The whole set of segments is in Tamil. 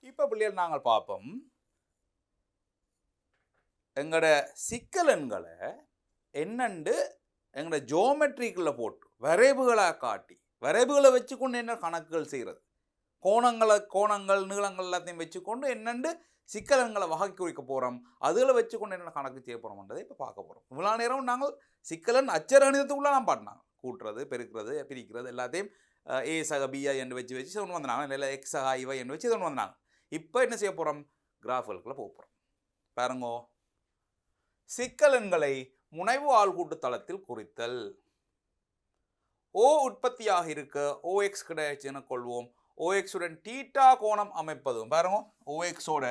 இப்போ பிள்ளைகள் நாங்கள் பார்ப்போம் எங்களோட சிக்கலன்களை என்னண்டு எங்களோட ஜோமெட்ரிக்குள்ளே போட்டு வரைவுகளாக காட்டி வரைவுகளை வச்சுக்கொண்டு என்ன கணக்குகள் செய்கிறது கோணங்கள் நீளங்கள் எல்லாத்தையும் வச்சுக்கொண்டு என்னண்டு சிக்கலன்களை வகை குறிக்க போகிறோம் அதில் வச்சுக்கொண்டு என்ன கணக்கு செய்ய போகிறோம்ன்றதை இப்போ பார்க்க போகிறோம். இவ்வளோ நேரம் நாங்கள் சிக்கலன் அச்சரணிதத்துக்குள்ளே நான் பாட்டினாங்க கூட்டுறது பெருக்கிறது பிரிக்கிறது எல்லாத்தையும் ஏ சக பிஐ என்று வச்சு ஒன்று வந்தாங்க இல்லை எக்ஸ் சக ஐவை என்று வச்சு ஒன்று வந்தாங்க. இப்போ என்ன செய்ய போகிறோம் கிராஃபுகளுக்குள்ளே போக போகிறோம். பாருங்கோ, சிக்கலன்களை முனைவு ஆள்கூட்டு தளத்தில் குறித்தல். ஓ உற்பத்தியாக இருக்க ஓஎக்ஸ் கிடையாது என கொள்வோம். ஓஎக்ஸுடன் டீட்டா கோணம் அமைப்பதும் பாருங்க, ஓஎக்ஸோட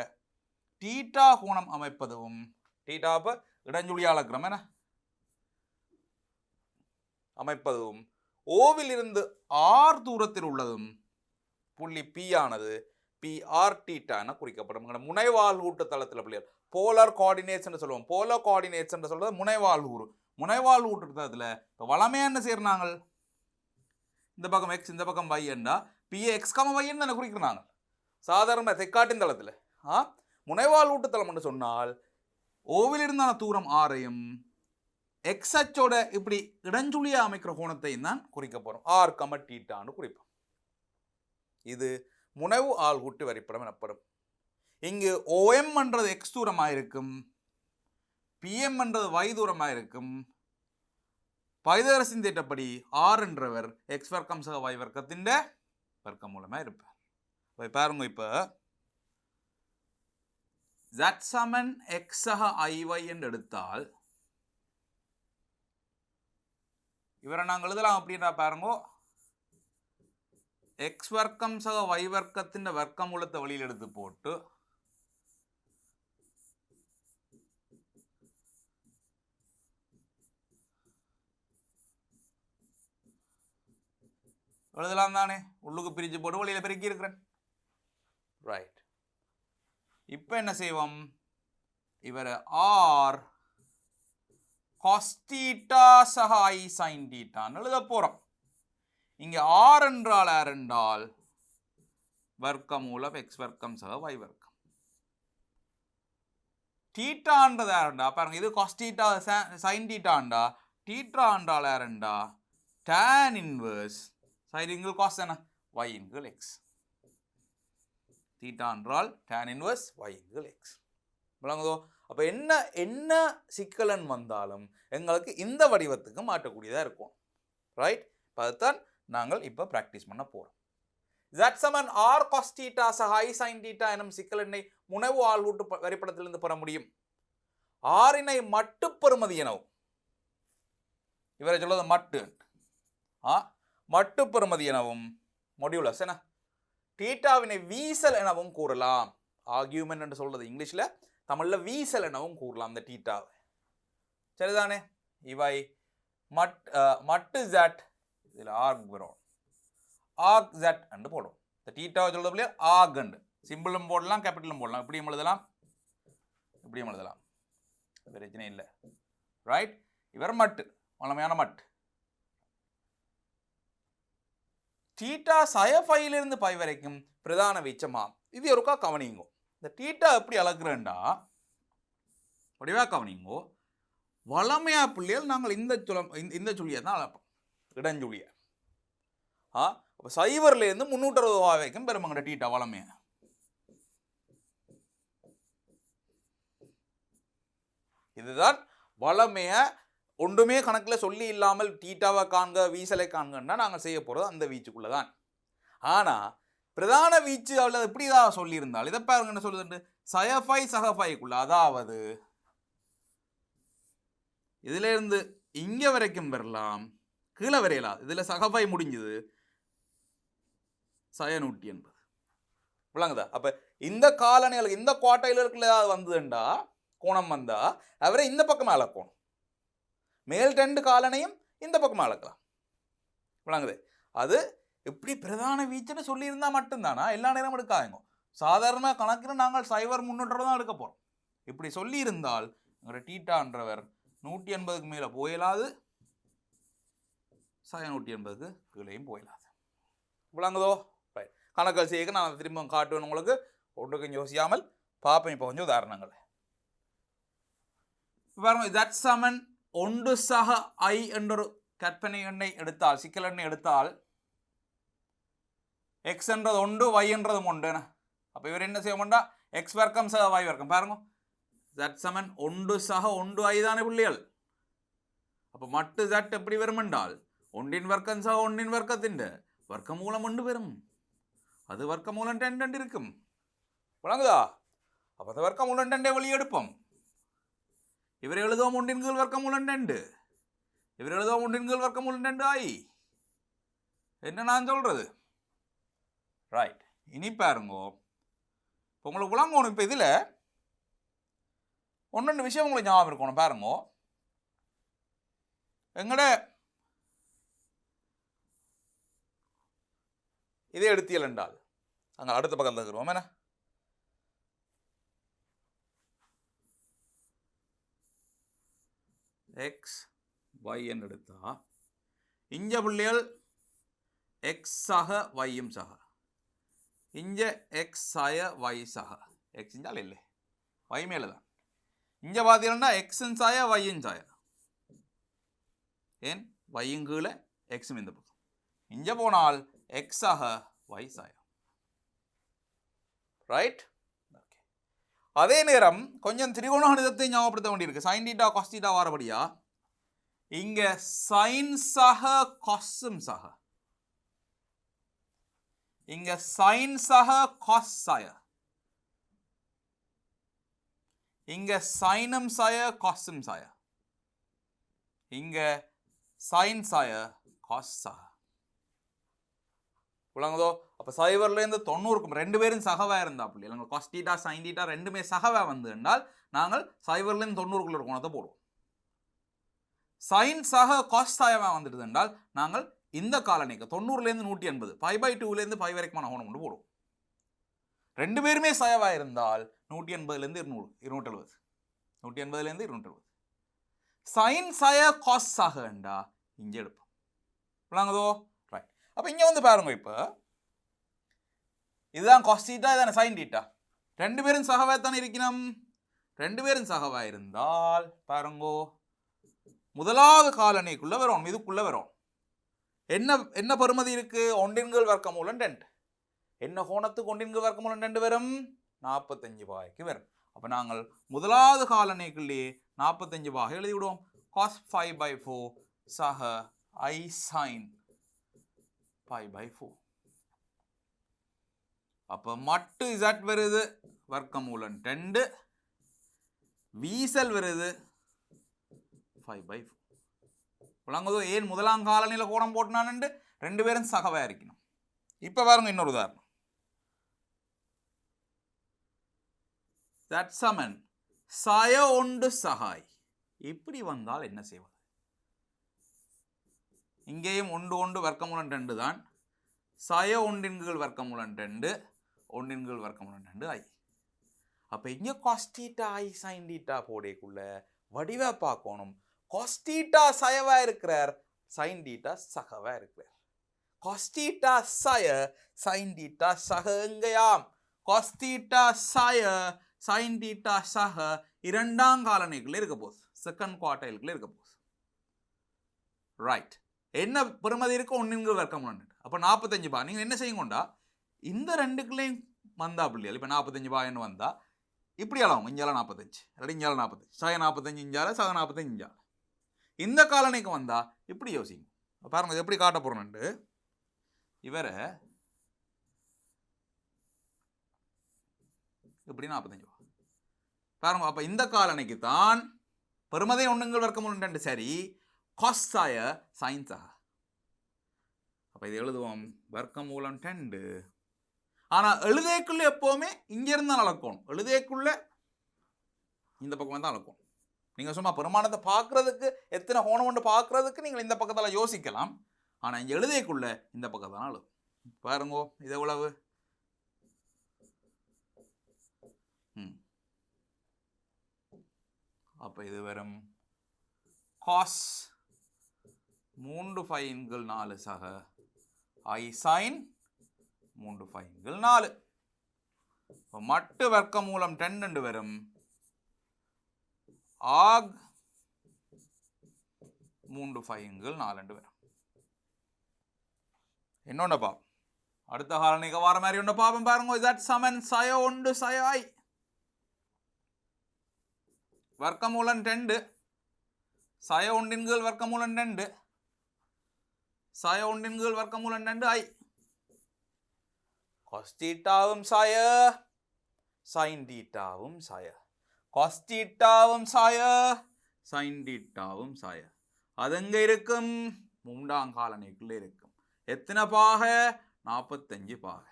டீட்டா கோணம் அமைப்பதும் டீட்டா இப்போ இடஞ்சுழி அளக்கிறோம் என்ன அமைப்பதும் ஓவில் இருந்து ஆர் தூரத்தில் உள்ளதும் புள்ளி பி ஆனது பி ஆர் டீட்டா என குறிக்கப்படும். முனைவால் கூட்டு தளத்தில் பிள்ளைகள் போலார் கோஆர்டினேட்ஸ் என்று சொல்லுவோம். போலார் கோஆர்டினேட்ஸ் என்று சொல்றது முனைவால் கூறு. முனைவால் கூட்டு தளத்தில் இப்போ வளமையாக என்ன செய்யறாங்க, இந்த பக்கம் எக்ஸ் இந்த பக்கம் y என்றா பிஏ எக்ஸ் கம y என்று குறிக்கிறாங்க. சாதாரண தெக்காட்டின் தளத்தில் முனைவால் கூட்டு தளம் என்று சொன்னால் ஓவில் இருந்தான தூரம் ஆரையும் எக்ஸ் அச்சோட இப்படி இடஞ்சுழியா அமைக்கிற கோணத்தையும் தான் குறிக்க போகிறோம். ஆர் கம டீட்டான்னு குறிப்போம். இது முனைவு ஆள்கூட்டு வரைபடம் எனப்படும். இங்கு ஓஎம் என்றது எக்ஸ் தூரமாக இருக்கும், பிஎம் என்றது y தூரமாக இருக்கும். பைதகரஸின் தேற்றப்படி ஆர் என்றவர் எக்ஸ் வர்க்கம் சக y வர்க்கத்தின் வர்க்கம் மூலமாக இருப்பார். பாருங்க, இப்போ z சமன் எக்ஸ் சக ஐy என்று எடுத்தால் இவரை நாங்கள் எழுதலாம் அப்படின்னா பாருங்க, எக்ஸ் வர்க்கம் சக y வர்க்கத்தின் வர்க்கம் மூலத்தை வழியில் எடுத்து போட்டு எழுதலாம் தானே, உள்ளுக்கு பிரித்து போட்டு வழியில் பெருக்கி இருக்கிறேன். ரைட், இப்போ என்ன செய்வோம், இவர் ஆர் காஸ் தீட்டா சக ஐ சைன் தீட்டான்னு எழுத போகிறோம். இங்கே ஆர் என்றால் ஆர் என்றால் வர்க்கம் மூலம் எக்ஸ் வர்க்கம் சக y வர்க்கம். தீட்டான்றது ஆர்ண்டா பாருங்க, இது காஸ் தீட்டா சைன் தீட்டாண்டா, தீட்டா என்றால் ஆர்ண்டா tan இன்வர்ஸ் சைன் இன்கிள் காஸ் என்ன y இன்கிள் x. தீட்டா என்றால் tan இன்வர்ஸ் y இன்கிள் x. விளங்குதோ? அப்போ என்ன என்ன சிக்கலன் வந்தாலும் எங்களுக்கு இந்த வடிவத்துக்கு மாற்றக்கூடியதாக இருக்கும். ரைட், அதுதான் நாங்கள் இப்போ ப்ராக்டிஸ் பண்ண போகிறோம். z சமன் r cos θ சக i sin θ எனும் சிக்கலனை முனைவு ஆள்கூட்டு வரைபடத்திலிருந்து பெற முடியும். ஆரினை மட்டு பெறுமதி எனவும், இவரை சொல்வது மட்டு மட்டு பெறுமதி எனவும், மொடியுலஸ் என தீட்டாவினை வீசல் எனவும் கூறலாம். ஆர்கியூமெண்ட் என்று சொல்றது இங்கிலீஷில், தமிழில் வீசல் எனவும் கூறலாம் இந்த தீட்டாவை. சரிதானே? இவை மட்டு ஜட், இதில் ஆர்க் வரும், ஆர்க் ஜட் என்று போடுவோம். இந்த தீட்டாவை சொல்றது இல்லையா, ஆர்க் அண்டு சிம்பிளும் போடலாம் கேபிட்டலும் போடலாம், இப்படியும் எழுதலாம் இப்படியும் எழுதலாம், பிரச்சனை இல்லை. ரைட், இவர் மட்டு வளமையான மட்டு. தீட்டா சயஃபையிலிருந்து பை வரைக்கும் பிரதான வீச்சமா. இது ஒருக்கா கவனிங்கோ, இந்த தீட்டா எப்படி அளக்குறேன்டா வடிவாக கவனிங்கோ. வளமையா பிள்ளைகள் நாங்கள் இந்த சுழியை தான் அளப்போம், இடஞ்சுழியை. அப்போ சைவர்லேருந்து 360 வரைக்கும் பெருமங்கட டீட்டா வளமையா. இதுதான் வளமைய. ஒன்றுமே கணக்கில் சொல்லி இல்லாமல் டீட்டாவை காண்க வீசலை காண்கன்னா நாங்கள் செய்ய போகிறது அந்த வீச்சுக்குள்ளே தான். ஆனால் பிரதான வீச்சு அவள் எப்படி தான் சொல்லியிருந்தால் இதை பாருங்க என்ன சொல்லுது, சயஃபை சகஃபைக்குள்ள, அதாவது இதிலிருந்து இங்கே வரைக்கும் வரலாம், கீழே வரையலாம். இதில் சகஃபை முடிஞ்சது சய 180. விளங்குதா? அப்போ இந்த காலணிகளுக்கு இந்த குவாட்டைலருக்குள்ள ஏதாவது வந்ததுண்டா கோணம் வந்தா அவரை இந்த பக்கம் அளக்கணும், மேல் 2 காலனையும் இந்த பக்கம் அளக்கலாம். விளங்குது? அது எப்படி பிரதான வீச்சுன்னு சொல்லியிருந்தா மட்டும்தானா, எல்லா நேரமும் எடுக்காதுங்க. சாதாரண கணக்கில் நாங்கள் சைவர் 300 தான் எடுக்க போகிறோம். இப்படி சொல்லியிருந்தால் எங்களோட டீட்டான்றவர் 180க்கு மேலே போயிடாது, சய 180க்கு கீழேயும் போயிடாது. விளங்குதோ? ரைட், கணக்கல் செய்ய நான் திரும்ப காட்டுவேன் உங்களுக்கு. ஒன்றுக்கும் யோசியாமல் பார்ப்போம் இப்போ கொஞ்சம் உதாரணங்கள். பாருங்க தட் சமன் ஒன்று சக I என்றொரு கற்பனை எண்ணை எடுத்தால் சிக்கல் எண்ணை எடுத்தால் x என்றது ஒன்று y என்றது ஒன்று. அப்போ இவர் என்ன செய்ய மாட்டா x வர்க்கம் சக y வர்க்கம். பாருங்க தட் சமன் ஒன்று சக ஒன்று I தானே பிள்ளைகள். அப்போ மட்டு z எப்படி வரும் என்றால் ஒன்றின் வர்க்கம் சக ஒன்றின் வர்க்கத்தின் வர்க்கமூலம் ஒன்று வரும். அது வர்க்கமூலம் 2 இருக்கும். விளங்குதா? அப்போ அந்த வர்க்கமூலம் 2 வெளியெடுப்போம். இவர் எழுதுவோம் ஒன்றின் கீழ் வர்க்கமூலம் 2, இவர் எழுதுவோம் ஒன்றின் கீழ் வர்க்கமூலம் 2 I. என்ன நான் சொல்றது? ரைட். இனி பாருங்கோ, இப்போ உங்களுக்கு விளங்கணும். இப்போ இதில் ஒன்று விஷயம் உங்களுக்கு ஞாபகம் இருக்கணும். பாருங்கோ, எங்கட இதே எடுத்தியல் என்றால் அங்கே அடுத்த பக்கத்தில் இருக்கிறோம் என்ன எக்ஸ் ஒய் என்று எடுத்தா இஞ்ச பிள்ளைகள் எக்ஸ் சக ஒய்யும் சக, இஞ்ச எக்ஸ் சாய ஒய் சக. எக்ஸ் இஞ்சால் இல்லை, ஒய் மேலே தான். இங்கே பார்த்தீங்கன்னா எக்ஸும் சாய ஒய்யும் சாய. ஏன் ஒய்யும் கீழே எக்ஸும் இந்த பக்கம். இங்கே போனால் எக்ஸ் ஆக ஒய் சாய. ரைட். ஓகே. அதே நேரம் கொஞ்சம் திரிகோணகணிதத்தை ஞாபகப்படுத்த வேண்டியிருக்கு. சைன் டீட்டா காஸ் டீட்டா வாரபடியா இங்க சைன் சக காஸும் சக, இங்க சைன் சக காஸ் சாய, இங்க சைனும் சாய காஸும் சாய, இங்க சைன் சாய காஸ் சாய. விளங்குதோ? அப்போ சைவர்லேருந்து 90க்கும் 2 பேரும் சகவா இருந்தா அப்படி இல்லைங்க. காஸ் டீட்டா சைன் டீட்டா 2மே சகவா வந்து என்றால் நாங்கள் சைவர்லேருந்து 90க்குள்ள ஒரு கோணத்தை போடுவோம். சைன் சக காஸ் சாயவா வந்துடுது என்றால் நாங்கள் இந்த காலனிக்கு 90லேருந்து 180 π/2லேருந்து π வரைக்குமான கோணம் கொண்டு போடுவோம். 2 பேருமே சயவா இருந்தால் 180லேருந்து 200, 270, 180லேருந்து 270. சைன் சய காஸ் சக என்றா இங்கே எடுப்போம். விளங்குதோ? ரைட். அப்போ இங்கே வந்து பாருங்க, இப்போ இதுதான் காஸ் டீட்டா, இதான சைன் டீட்டா. 2 பேரும் சகவா தானே இருக்கணும். 2 பேரும் சகவா இருந்தால் பாருங்கோ முதலாவது காலனிக்குள்ள வரும், இதுக்குள்ள வரும். என்ன பெறுமதி இருக்கு? ஒன்றின்கள் வர்க்கமூலம் 2. என்ன கோணத்துக்கு ஒன்றின்கள் வர்க்கமூலம் 2 வரும்? 45 பாகைக்கு வரும். அப்போ நாங்கள் முதலாவது காலனிக்குள்ளே 45 பாகை எழுதி விடுவோம். காஸ் 5/4 சக I சைன் π/4. அப்போ மட்டு Z வருது வர்க்கமூலம் 2, வீசல் வருது 5/4. விளங்குதோ? ஏன் முதலாம் காலனியில் கோணம் போட்டினான்னு 2 பேரும் சகவா இருக்கணும். இப்போ பாருங்க இன்னொரு உதாரணம். தட் சமன் சய ஒன்று சகாய். இப்படி வந்தால் என்ன செய்வது? இங்கேயும் 1 வர்க்கமூலம் 2 தான். சய ஒன்றின்கள் வர்க்கமூலம் 2, ஒன்றின்கள் வர்க்கமூலம் 2 I. அப்போ இங்கே cos theta I sine theta போடக்குள்ள வடிவா பார்க்கணும். காஸ் டீட்டா சயவா இருக்கிறார், சைன் டீட்டா சகவா இருக்கிறார். காஸ் டீட்டா சய சைன் டீட்டா சக எங்கேயாம்? காஸ் டீட்டா சய சைன் டீட்டா சக 2ஆம் காலனிக்குள்ள இருக்க போகுது, செகண்ட் குவார்டைலுக்குள்ள இருக்க போகுது. ரைட். என்ன பெறுமதி இருக்கு? 1 வர்க்கமூலம் 2. அப்போ 45 பா. நீங்கள் என்ன செய்யுங்கண்டா இந்த 2க்குள்ளேயும் வந்தா பிள்ளைகள். இப்போ 45 பான்னு வந்தா இப்படி அளவும் இஞ்சால 45, இல்லாட்டி இஞ்சால 45, சக 45 இஞ்சால, சக 45 இஞ்சால. இந்த காலனிக்கு வந்தா இப்படி யோசிங்க. பாருங்க எப்படி காட்ட போறோம்னு. இவரை இப்படி 45 பாருங்க. அப்ப இந்த காலனிக்கு தான் பெறுமதி 1 வர்க்கமூலம் 2 சரி, காஸ் சாய சைன் சக. அப்ப இது எழுதுவோம் வர்க்கமூலம் 2. ஆனா எழுதேக்குள்ள எப்பவுமே இங்க இருந்தா அளக்கணும். எழுதேக்குள்ள இந்த பக்கம் தான் அளக்கணும். நீங்க சும்மா பெருமானத்தை பார்க்கறதுக்கு எத்தனை கோணம் ஒன்று பார்க்கறதுக்கு நீங்கள் இந்த பக்கத்தில் யோசிக்கலாம். ஆனால் இங்கே எழுதியக்குள்ள இந்த பக்கத்தான் எழுதும். பாருங்கோ இது எவ்வளவு? அப்போ இது வரும் காஸ் 3π/4 சக I சைன் 3π/4. மட்டு வர்க்கமூலம் 10 வரும். ஆக் 3 5 வரும். இன்னொன்று பாப்போம். அடுத்த காலனிக்கு வர மாதிரி ஒன்று பாப்போம் பாருங்க. Z சமன் சய 1 சய I வர்க்கமூலம் 2 சய 1 வர்க்கமூலம் 2 சய 1 வர்க்கமூலம் 2 I cos தீட்டாவும் சய sin தீட்டாவும் சய cos தீட்டாவும் சய sin தீட்டாவும் சய அது எங்க இருக்கும்? 3ஆம் காலனிக்குள்ள இருக்கும். எத்தனை பாகை? 45 பாகை.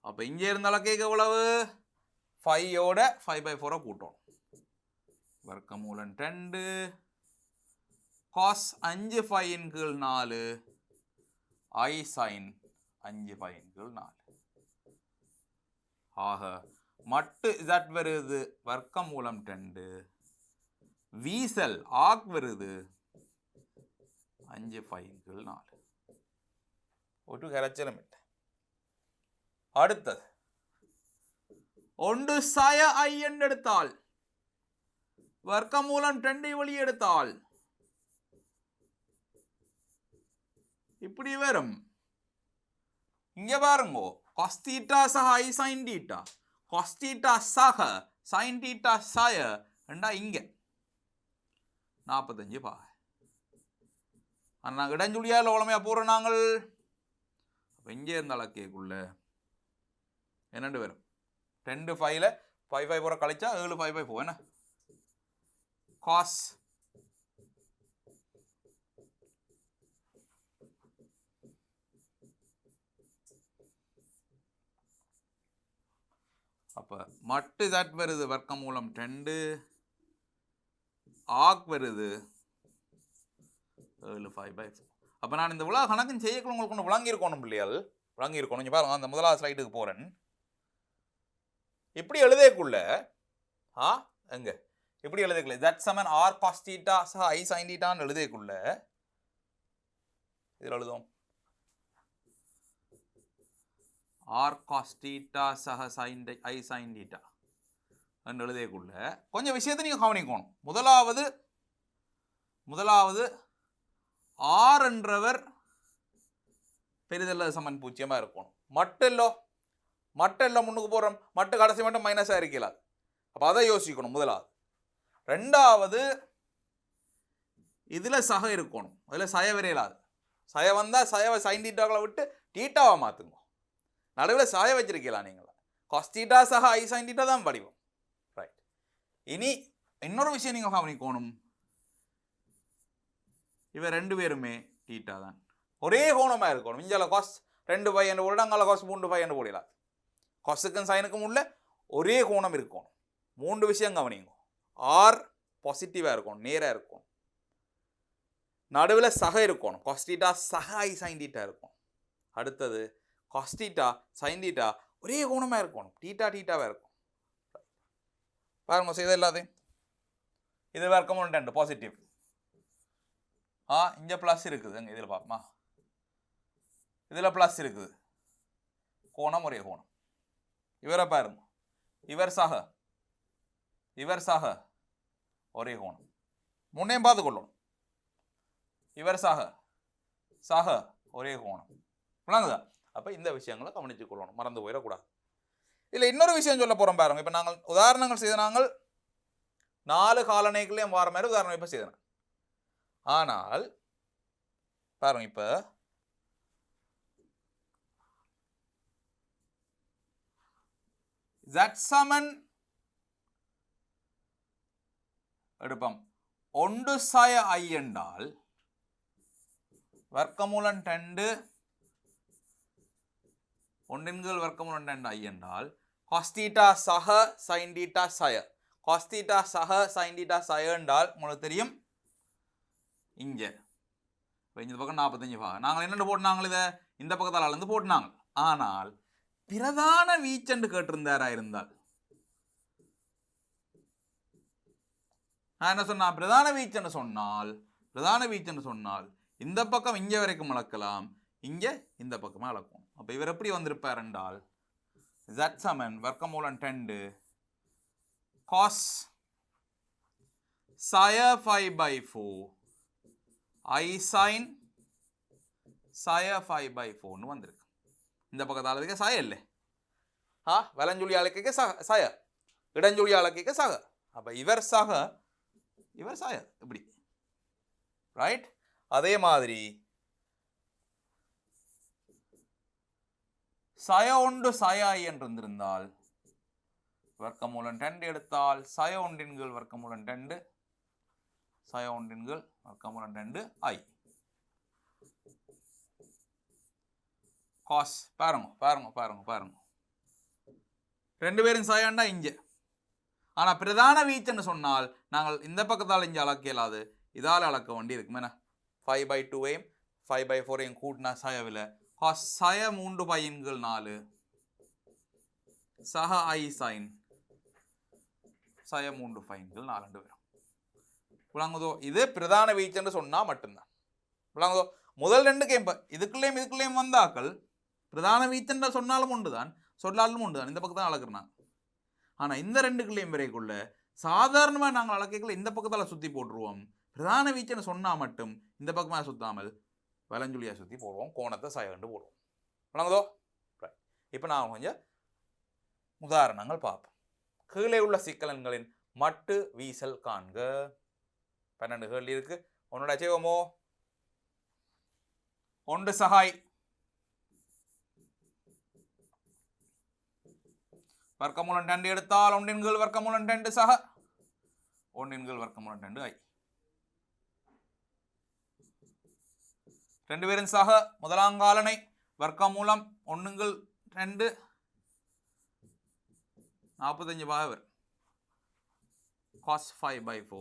அப்ப இங்க இருந்தாலும் கேட்க எவ்வளவு? 5 5/4 கூட்டணும். வர்க்கமூலம் 2 cos 5 5 4 I sin 5 5 4. ஆக மட்டு Z வருது வர்க்கமூலம் 2 வீசல் ஆக் வருது 5 5 4. ஒரு கரைச்சலும் இல்லை. அடுத்தது 1 சய I என்று எடுத்தால் வர்க்கமூலம் 2 வெளியே எடுத்தால் இப்படி வரும். இங்க பாருங்க cos தீட்டா சக I sin theta cos theta சக sin தீட்டா சய ரெண்டா இங்க 45 பாகை. ஆனால் இடஞ்சுழியால் உளமையா போறோம் நாங்கள். இங்கே இருந்த அளக்கேக்குள்ள என்னண்டு வரும்? 2 5 5 5 கழிச்சா 7 5/4 என்ன? cos அப்ப மட்டு Z வருது வர்க்கமூலம் 2 ஆக் வருது 7 5/4. அப்போ நான் இந்த விழா கணக்குன்னு செய்யக்குள்ள உங்களுக்கு ஒன்று விளங்கியிருக்கணும் பிள்ளைகள், விளங்கியிருக்கணும். இங்கே பாருங்க, அந்த முதலாவது ஸ்லைடுக்கு போகிறேன். இப்படி எழுதக்குள்ள எங்க இப்படி எழுதக்குள்ள Z சமன் R cos தீட்டா சக I sin தீட்டான்னு எழுதக்குள்ள இதில் எழுதுவோம் R cos தீட்டா சக I sin தீட்டா என்று எழுதக்குள்ள கொஞ்சம் விஷயத்தை நீங்கள் கவனிக்கணும். முதலாவது ஆர் என்றவர் பெரிதல்ல சமன் 0 இருக்கணும். மட்டெல்லாம் முன்னுக்கு போகிறோம், மட்டு கடைசி மட்டும் மைனஸாக இருக்கலாது. அப்போ அதை யோசிக்கணும் முதலாவது. ரெண்டாவது இதில் சக இருக்கணும், அதில் சய வரையலாது. சய வந்தால் சயவை சைன் தீட்டாக்களை விட்டு தீட்டாவை மாற்றுங்க. நடுவில் சய வச்சிருக்கலாம் நீங்களா. காஸ் தீட்டா சக I sin தீட்டா தான் படிவோம். ரைட். இனி இன்னொரு விஷயம் நீங்கள் கவனிக்கணும். இவ 2 பேருமே தீட்டா தான், ஒரே கோணமாக இருக்கணும். இஞ்சால காஸ் 2 5 என்று போடலாம், அங்கே காஸ் 3 5 என்று போடலாம். காஸுக்கும் சைனுக்கும் உள்ள ஒரே கோணம் இருக்கணும். 3 விஷயம் கவனிங்க. ஆர் பாசிட்டிவாக இருக்கணும், நேராக இருக்கும். நடுவில் சக இருக்கணும், காஸ் தீட்டா சக I sin தீட்டா இருக்கும். அடுத்தது காஸ் தீட்டா சைன் தீட்டா ஒரே கோணமாக இருக்கணும், தீட்டாவாக இருக்கும். பாருங்க செய்த எல்லாத்தையும். இது வர்க்கமூலம் 2 பாசிட்டிவ். இங்கே ப்ளஸ் இருக்குது, அங்கே இதில் பார்ப்போமா, இதில் ப்ளஸ் இருக்குது, கோணம் ஒரே கோணம். இவரை பாருங்க, இவர் சக ஒரே கோணம். முன்னையும் பார்த்துக்கொள்ளணும். இவர் சக ஒரே கோணம். விளங்குதா? அப்போ இந்த விஷயங்களை கவனித்து கொள்ளணும், மறந்து போயிடக்கூடாது. இதில் இன்னொரு விஷயம் சொல்ல போகிறோம் பாருங்க. இப்போ நாங்கள் உதாரணங்கள் செய்த நாங்கள் 4 காலனைகளையும் வார மாதிரி உதாரணம் இப்போ செய்தோம். ஆனால் பாருங்க, இப்போ Z சமன் எடுப்போம் 1 சய I என்றால் வர்க்கமூலம் 2 1 வர்க்கமூலம் 2 I என்றால் காஸ் தீட்டா சக சைன் தீட்டா சய, காஸ் தீட்டா சக சைன் தீட்டா சய என்றால் உங்களுக்கு தெரியும் இங்கே இந்த பக்கம் 45 பாகை. நாங்கள் என்னென்ன போட்டுனாங்க, இதை இந்த பக்கத்தால் அளந்து போட்டுனாங்க. ஆனால் பிரதான வீச்சென்று கேட்டிருந்தாரா இருந்தால் நான் என்ன சொன்னா, பிரதான வீச்சென்று சொன்னால் இந்த பக்கம் இங்கே வரைக்கும் அளக்கலாம், இங்கே இந்த பக்கமாக அளக்கும். அப்போ இவர் எப்படி வந்திருப்பார் என்றால் z சமன் வர்க்கமூலம் 2 cos psi 5/4 I sin psi 5/4 வந்திருக்கு. இந்த பக்கத்தால் இருக்க psi இல்லை, வலஞ்சுழி அலக்கைக்கு சக, இடஞ்சுழி அலக்கைக்கு சக. அப்போ இவர் சக, இவர் சய, இப்படி ரைட். அதே மாதிரி சய ஒன்று சயாய் என்று இருந்திருந்தால் வர்க்கமூலம் 2 எடுத்தால் சய ஒன்றின் கீழ் வர்க்கமூலம் 2 சய ஒன்றின் கீழ் வர்க்கமூலம் 2 I cos. பாருங்க ரெண்டு பேரும் சயாண்டா இங்கே. ஆனால் பிரதான வீச்சுன்னு சொன்னால் நாங்கள் இந்த பக்கத்தால் இங்கே அளக்க இயலாது, இதால் அளக்க வேண்டி இருக்கும். என்ன 5/2 5/4 கூட்டினா சயவில் cos சய 3π/4 சக I sin சய 3π/4 வரும். விளங்குதோ? இது பிரதான வீச்சுன்னு சொன்னால் மட்டும்தான் விளங்குதோ. முதல் ரெண்டு கேம் இதுக்குள்ளேயும் வந்தாக்கள் பிரதான வீச்சுன்ற சொன்னாலும் உண்டு தான், சொன்னாலும் உண்டு தான், இந்த பக்கத்தான் அளக்குறாங்க. ஆனால் இந்த ரெண்டுக்குள்ளேயும் வரைக்குள்ள சாதாரணமாக நாங்கள் அளக்கைக்குள்ள இந்த பக்கத்தால் சுற்றி போட்டுருவோம். பிரதான வீச்சுன்னு சொன்னால் மட்டும் இந்த பக்கமாக சுற்றாமல் வலஞ்சுழியாக சுற்றி போடுவோம், கோணத்தை சயண்டு போடுவோம். விளங்குதோ? இப்போ நான் கொஞ்சம் உதாரணங்கள் பார்ப்போம். கீழே உள்ள சிக்கலன்களின் மட்டு வீசல் காண்க. 12 கேள்வி இருக்கு. ஒன்னோட செய்வோமோ? ஒன்று சகாய் வர்க்கமூலம் 2 எடுத்தால் ஒன்றின் கீழ் வர்க்கமூலம் 2 சக ஒன்றின் கீழ் வர்க்கமூலம் 2 I. ரெண்டு பேரும் சக முதலாங்காலனை வர்க்கமூலம் 1/2 45 வரும். cos 5/4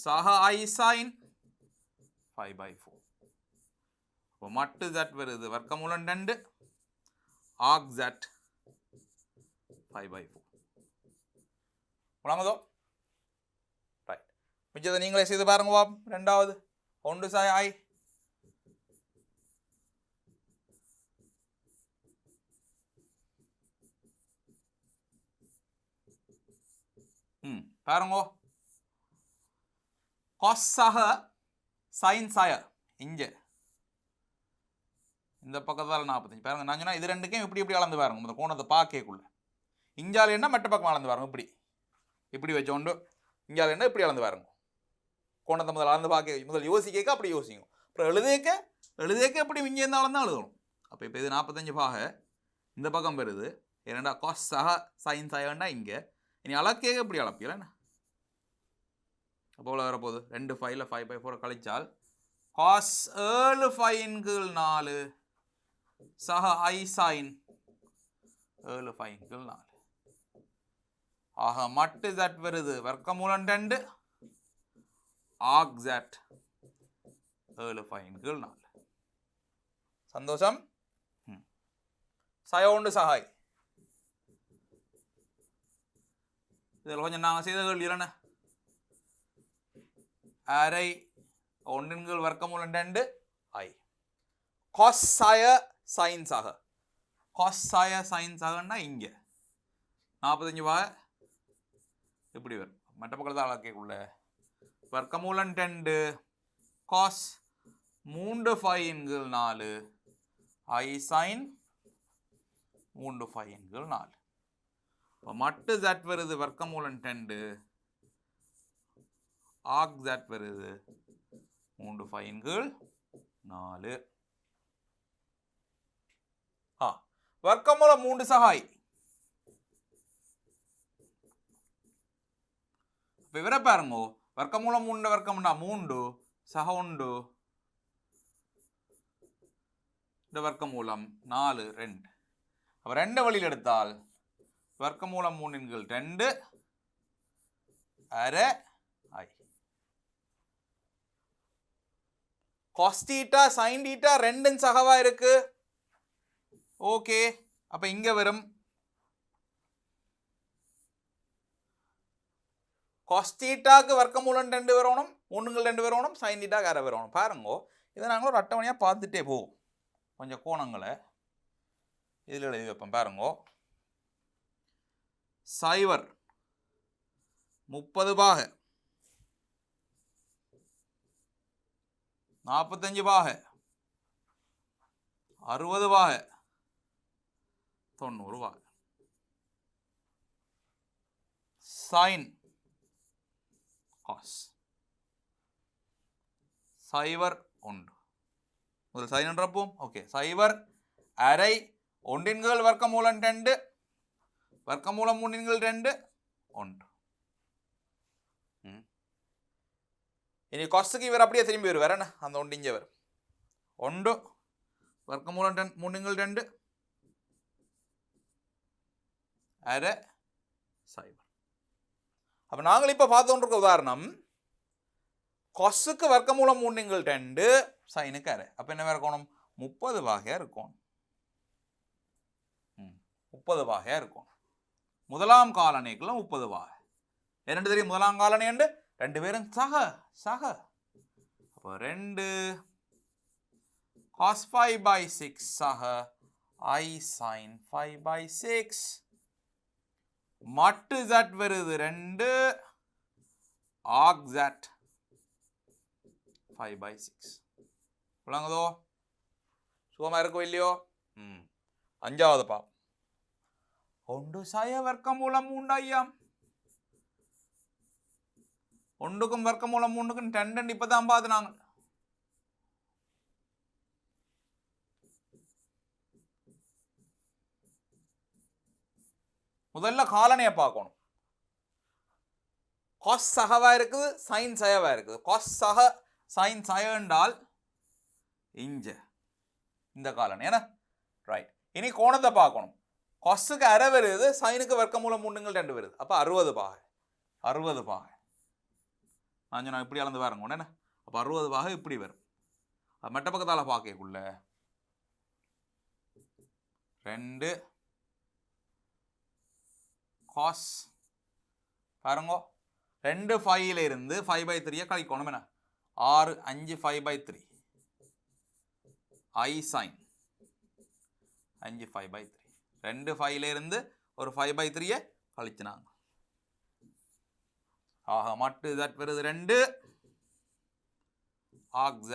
சக I sin 5/4. இப்போ மட்டு z வருது வர்க்கமூலம் 2 arc z 5/4. விளங்குதோ? ரைட். மிச்சத்தை நீங்களே செய்து பாருங்க. ரெண்டாவது ஒன்று சாய் I பாருங்க. cos சக sin சய இங்கே இந்த பக்கத்தால் 45. பாருங்க, நான் சொன்னா இது ரெண்டுக்கும் இப்படி அளந்து பாருங்க. இந்த கோணத்தை பார்க்கக்குள்ள இஞ்சால் என்ன மற்ற பக்கம் அளந்து பாருங்க. இப்படி வச்சோண்டு இஞ்சால் என்ன இப்படி அளந்து பாருங்க. கோணத்தை முதல் அளந்து பார்க்க முதல் யோசிக்க அப்படி யோசிங்க. அப்புறம் எழுதேக்க எப்படி இங்கே இருந்தால் அளந்தான் எழுதணும். அப்போ இப்போ இது 45 பாக இந்த பக்கம் வருது. ஏன்னா cos சக sin சயண்டா இங்கே. இனி அளக்கேக்க இப்படி அளப்பீங்களா என்ன? அப்போ வரப்போகுது 2 5 5/4 கழிச்சால் cos 7 π/4 சக I sin 7 π/4. ஆக மட்டு z வருது வர்க்கமூலம் 2 arc z 7 π/4. சந்தோஷம். சய ஒன்று சகாய் இதில் கொஞ்சம் நாங்கள் செய்த கேள்வி இல்லைண்ணே. அரை ஒன்றின் கீழ் வர்க்கமூலம் 2 I cos சய sin சக cos சய sin சகன்னா இங்கே 45 வா இப்படி வரும். மற்ற பக்கத்தில் தான் அளக்கக்குள்ள வர்க்கமூலம் 2 cos 3 π/4 I sin 3 π/4. இப்போ மட்டு z வருது வர்க்கமூலம் 2 arc z வருது 3 π/4. வர்க்கமூலம் 3 சகாய். இப்போ இவரை பாருங்க. வர்க்கமூலம் 3 வர்க்கம்னா 3 சக 1 இந்த வர்க்கமூலம் 4 2. அப்போ 2 வழியில் எடுத்தால் வர்க்கமூலம் 3 கீழ் 2 அரை I cos θ sin θ ரெண்டும் சகவா இருக்கு. ஓகே. அப்ப இங்க வரும் cos θக்கு வர்க்கமூலம் 2 வரணும், 3/2 வரணும், sin θக்கு அரை வரணும். பாருங்க, இதை நாங்கள் ஒரு அட்டவணையாக பார்த்துட்டே போவோம். கொஞ்சம் கோணங்களை இதில் எழுதி வைப்போம் பாருங்கோ. சைவர் 30 பாக 45 பாக 60 பாக 90 பாக. சைன் காஸ் சைவர் 1 முதல் சைன் என்றப்போம். ஓகே, சைவர் அரை 1 வர்க்கமூலம் 2 வர்க்கமூலம் 3 2 1. இனி கொஸ்ஸுக்கு இவர் அப்படியே திரும்பி வருவார். என்ன அந்த 1 இங்கே வரும். 1 வர்க்கமூலம் 3 2 அரை சைவர். அப்போ நாங்கள் இப்போ பார்த்துட்டு உதாரணம் கொஸ்ஸுக்கு வர்க்கமூலம் 3 2 சைனுக்கு அரை. அப்போ என்ன இருக்கணும்? 30 பாகையாக இருக்கும். 30 பாகையாக இருக்கும். முதலாம் காலனிக்குள்ள 30 பாகை. என்னென்று தெரியும்? முதலாம் காலனி என்று 2 பேரும் சக சக. அப்போ 2 cos 5/6 சக I sin 5/6 மட்டு z வருது 2 arc z 5/6. விளங்குதோ? சுகமா இருக்கோ இல்லையோ? 5வது பாப் 1 சய வர்க்கமூலம் 3 ஐயாம். 1க்கும் வர்க்கமூலம் 3க்கும் 2 இப்பதான் பார்த்துனாங்க. முதல்ல காலனையை பார்க்கணும். காஸ் சகவா இருக்குது, சைன் சயவா இருக்குது. காஸ் சக சைன் சய என்றால் இஞ்ச இந்த காலனி என்ன ரைட். இனி கோணத்தை பார்க்கணும். காஸுக்கு அரை வருது, சைனுக்கு வர்க்கமூலம் 3 2 வருது. அப்போ 60 பாகை 60 பாகை. நான் இப்படி அளந்து பாருங்க என்ன. அப்போ 60 பாகை இப்படி வரும். அது மட்ட பக்கத்தால் பார்க்கக்குள்ள 2 காஸ் பாருங்க 2 5 இருந்து 5/3 கழிக்கணும். என்ன 6 5 5/3 I sin 5 5/3. 2 5 இருந்து ஒரு 5/3 கழிச்சினாங்க. ஆக மட்டு z வருது 2 arc z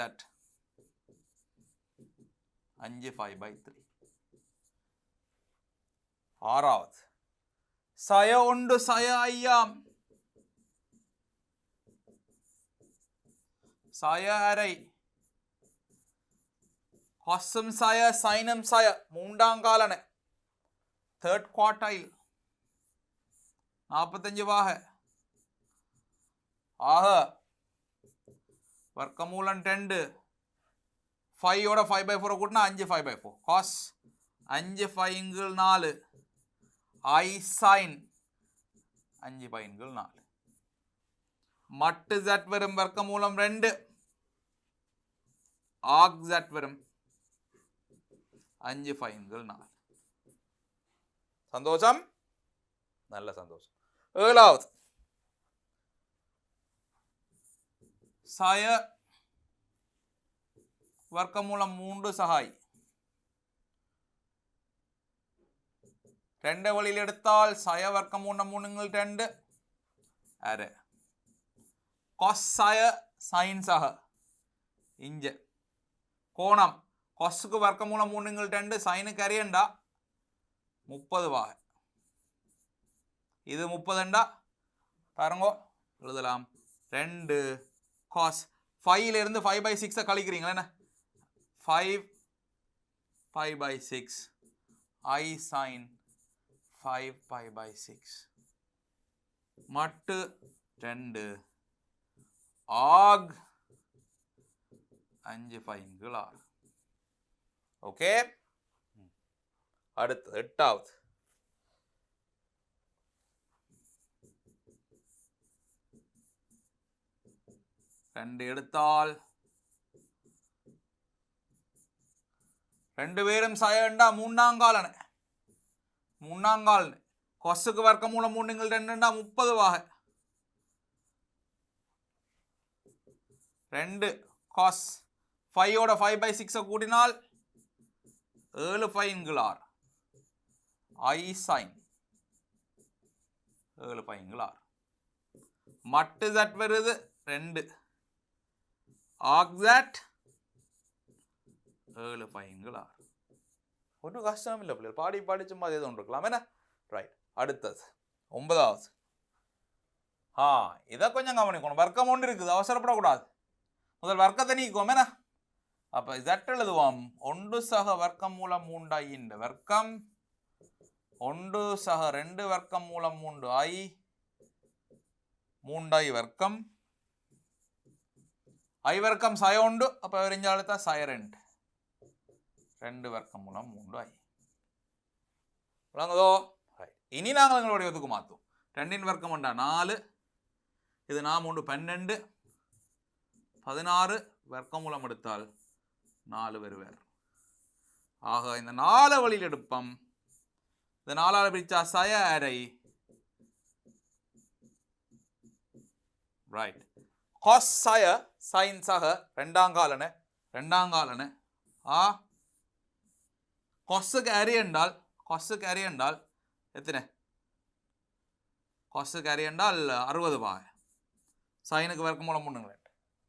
5 5/3. ஆறாவது சய 1 சய ஐயாம் சய அரை கொஸ்ஸும் சய சைனும் சய 3ஆம் காலனை 3rd quartile 45 பாகை. ஆக வர்க்கமூலம் 2 5 ஓட 5/4 கூட்டினா 5 5/4 காஸ் 5 5 4 I sin 5 5 4 மட்டு z வரும் வர்க்கமூலம் 2 arc z வரும் 5 5 4. சந்தோஷம்? நல்ல சந்தோஷம். 7வது சய வர்க்கமூலம் 3 சகாய் 2 வழியில் எடுத்தால் சய வர்க்கமூலம் 3 2 அரை கொஸ் சய சைன் சக இஞ்ச கோணம் கொஸ்ஸுக்கு வர்க்கமூலம் 3 2 சைனுக்கு அரையண்டா 30 பாகை. இது 30 பாருங்க எழுதலாம். 2 காஸ் 5 இருந்து 5/6 கழிக்கிறீங்களா என்ன 5 5/6 I sin 5 5/6 மட்டு 2 arc 5 5 6. ஓகே, அடுத்து 8வது ரெண்டு எடுத்தால் 2 பேரும் சயண்டா 3ஆம் காலனை 3ஆம் காலனை கொஸ்ஸுக்கு வர்க்கமூலம் 3 2 30 பாகை. 2 காஸ் 5 ஓட 5/6 கூட்டினால் 7 5 6 I sin 7 பையங்கள் 6. மட்டு z வருது 2 arc z 7 பையங்கள் 6. ஒன்றும் கஷ்டம் இல்லை பிள்ளைகள், பாடி பாடி சும்மா ஏதோ ஒன்று இருக்கலாம் என்ன. ரைட், அடுத்தது 9வது. இதை கொஞ்சம் கவனிக்கணும். வர்க்கம் ஒன்று இருக்குது, அவசரப்படக்கூடாது. முதல் வர்க்கத்தை நீக்குவோம் என்ன. அப்போ z எழுதுவோம் 1 சக வர்க்கம் மூலம் 3i இந்த வர்க்கம் 1 சக 2 வர்க்கம் மூலம் 3i 3i வர்க்கம் i வர்க்கம் சய உண்டு. அப்போ விரிஞ்சாலத்தா சய 2 வர்க்கம் மூலம் 3i விளங்குதோ. இனி நாங்கள் எங்களுடைய இதுக்கு மாற்றுவோம். 2 வர்க்கம் உண்டா 4, இது 4 3 12 16 வர்க்கம் மூலம் எடுத்தால் 4 வருவார். ஆக இந்த 4 வழியில் எடுப்போம். இந்த 4ஆல் பிரிச்சா சய அரை. ரைட், cos சய sin சக ரெண்டாம் காலன கொசுக்கு அரி என்றால் எத்தனை? கொசுக்கு அரி என்றால் 60 பாக. சைனுக்கு வர்க்கம் மூலம் 3.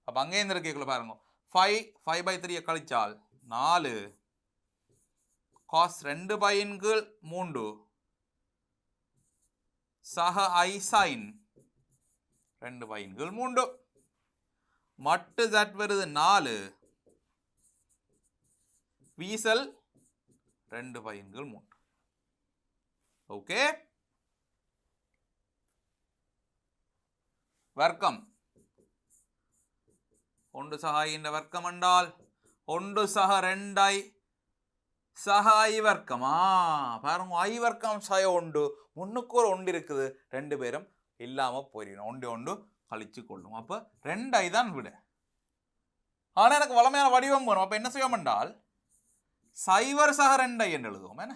அப்போ அங்கே இருந்து இருக்கீங்களா பாருங்க. 5/3 கழிச்சால் 4 cos 2/3 சக I sin 2/3 மட்டு z வருது 4 வீசல் 2/3. ஓகே, வர்க்கம் 1 சக i இந்த வர்க்கம் என்றால் 1 சக 2i சக i வர்க்கம். பாருங்க, i வர்க்கம் சய உண்டு, முன்னுக்கு ஒரு 1 இருக்குது, 2 பேரும் இல்லாமல் போயிடும். 1 கழிச்சு கொள்ளும். அப்போ 2i தான் விட. ஆனால் எனக்கு வளமையான வடிவம் வரும். அப்போ என்ன செய்வோம் என்றால் 0 சக 2i என்று எழுதுவோம் என்ன.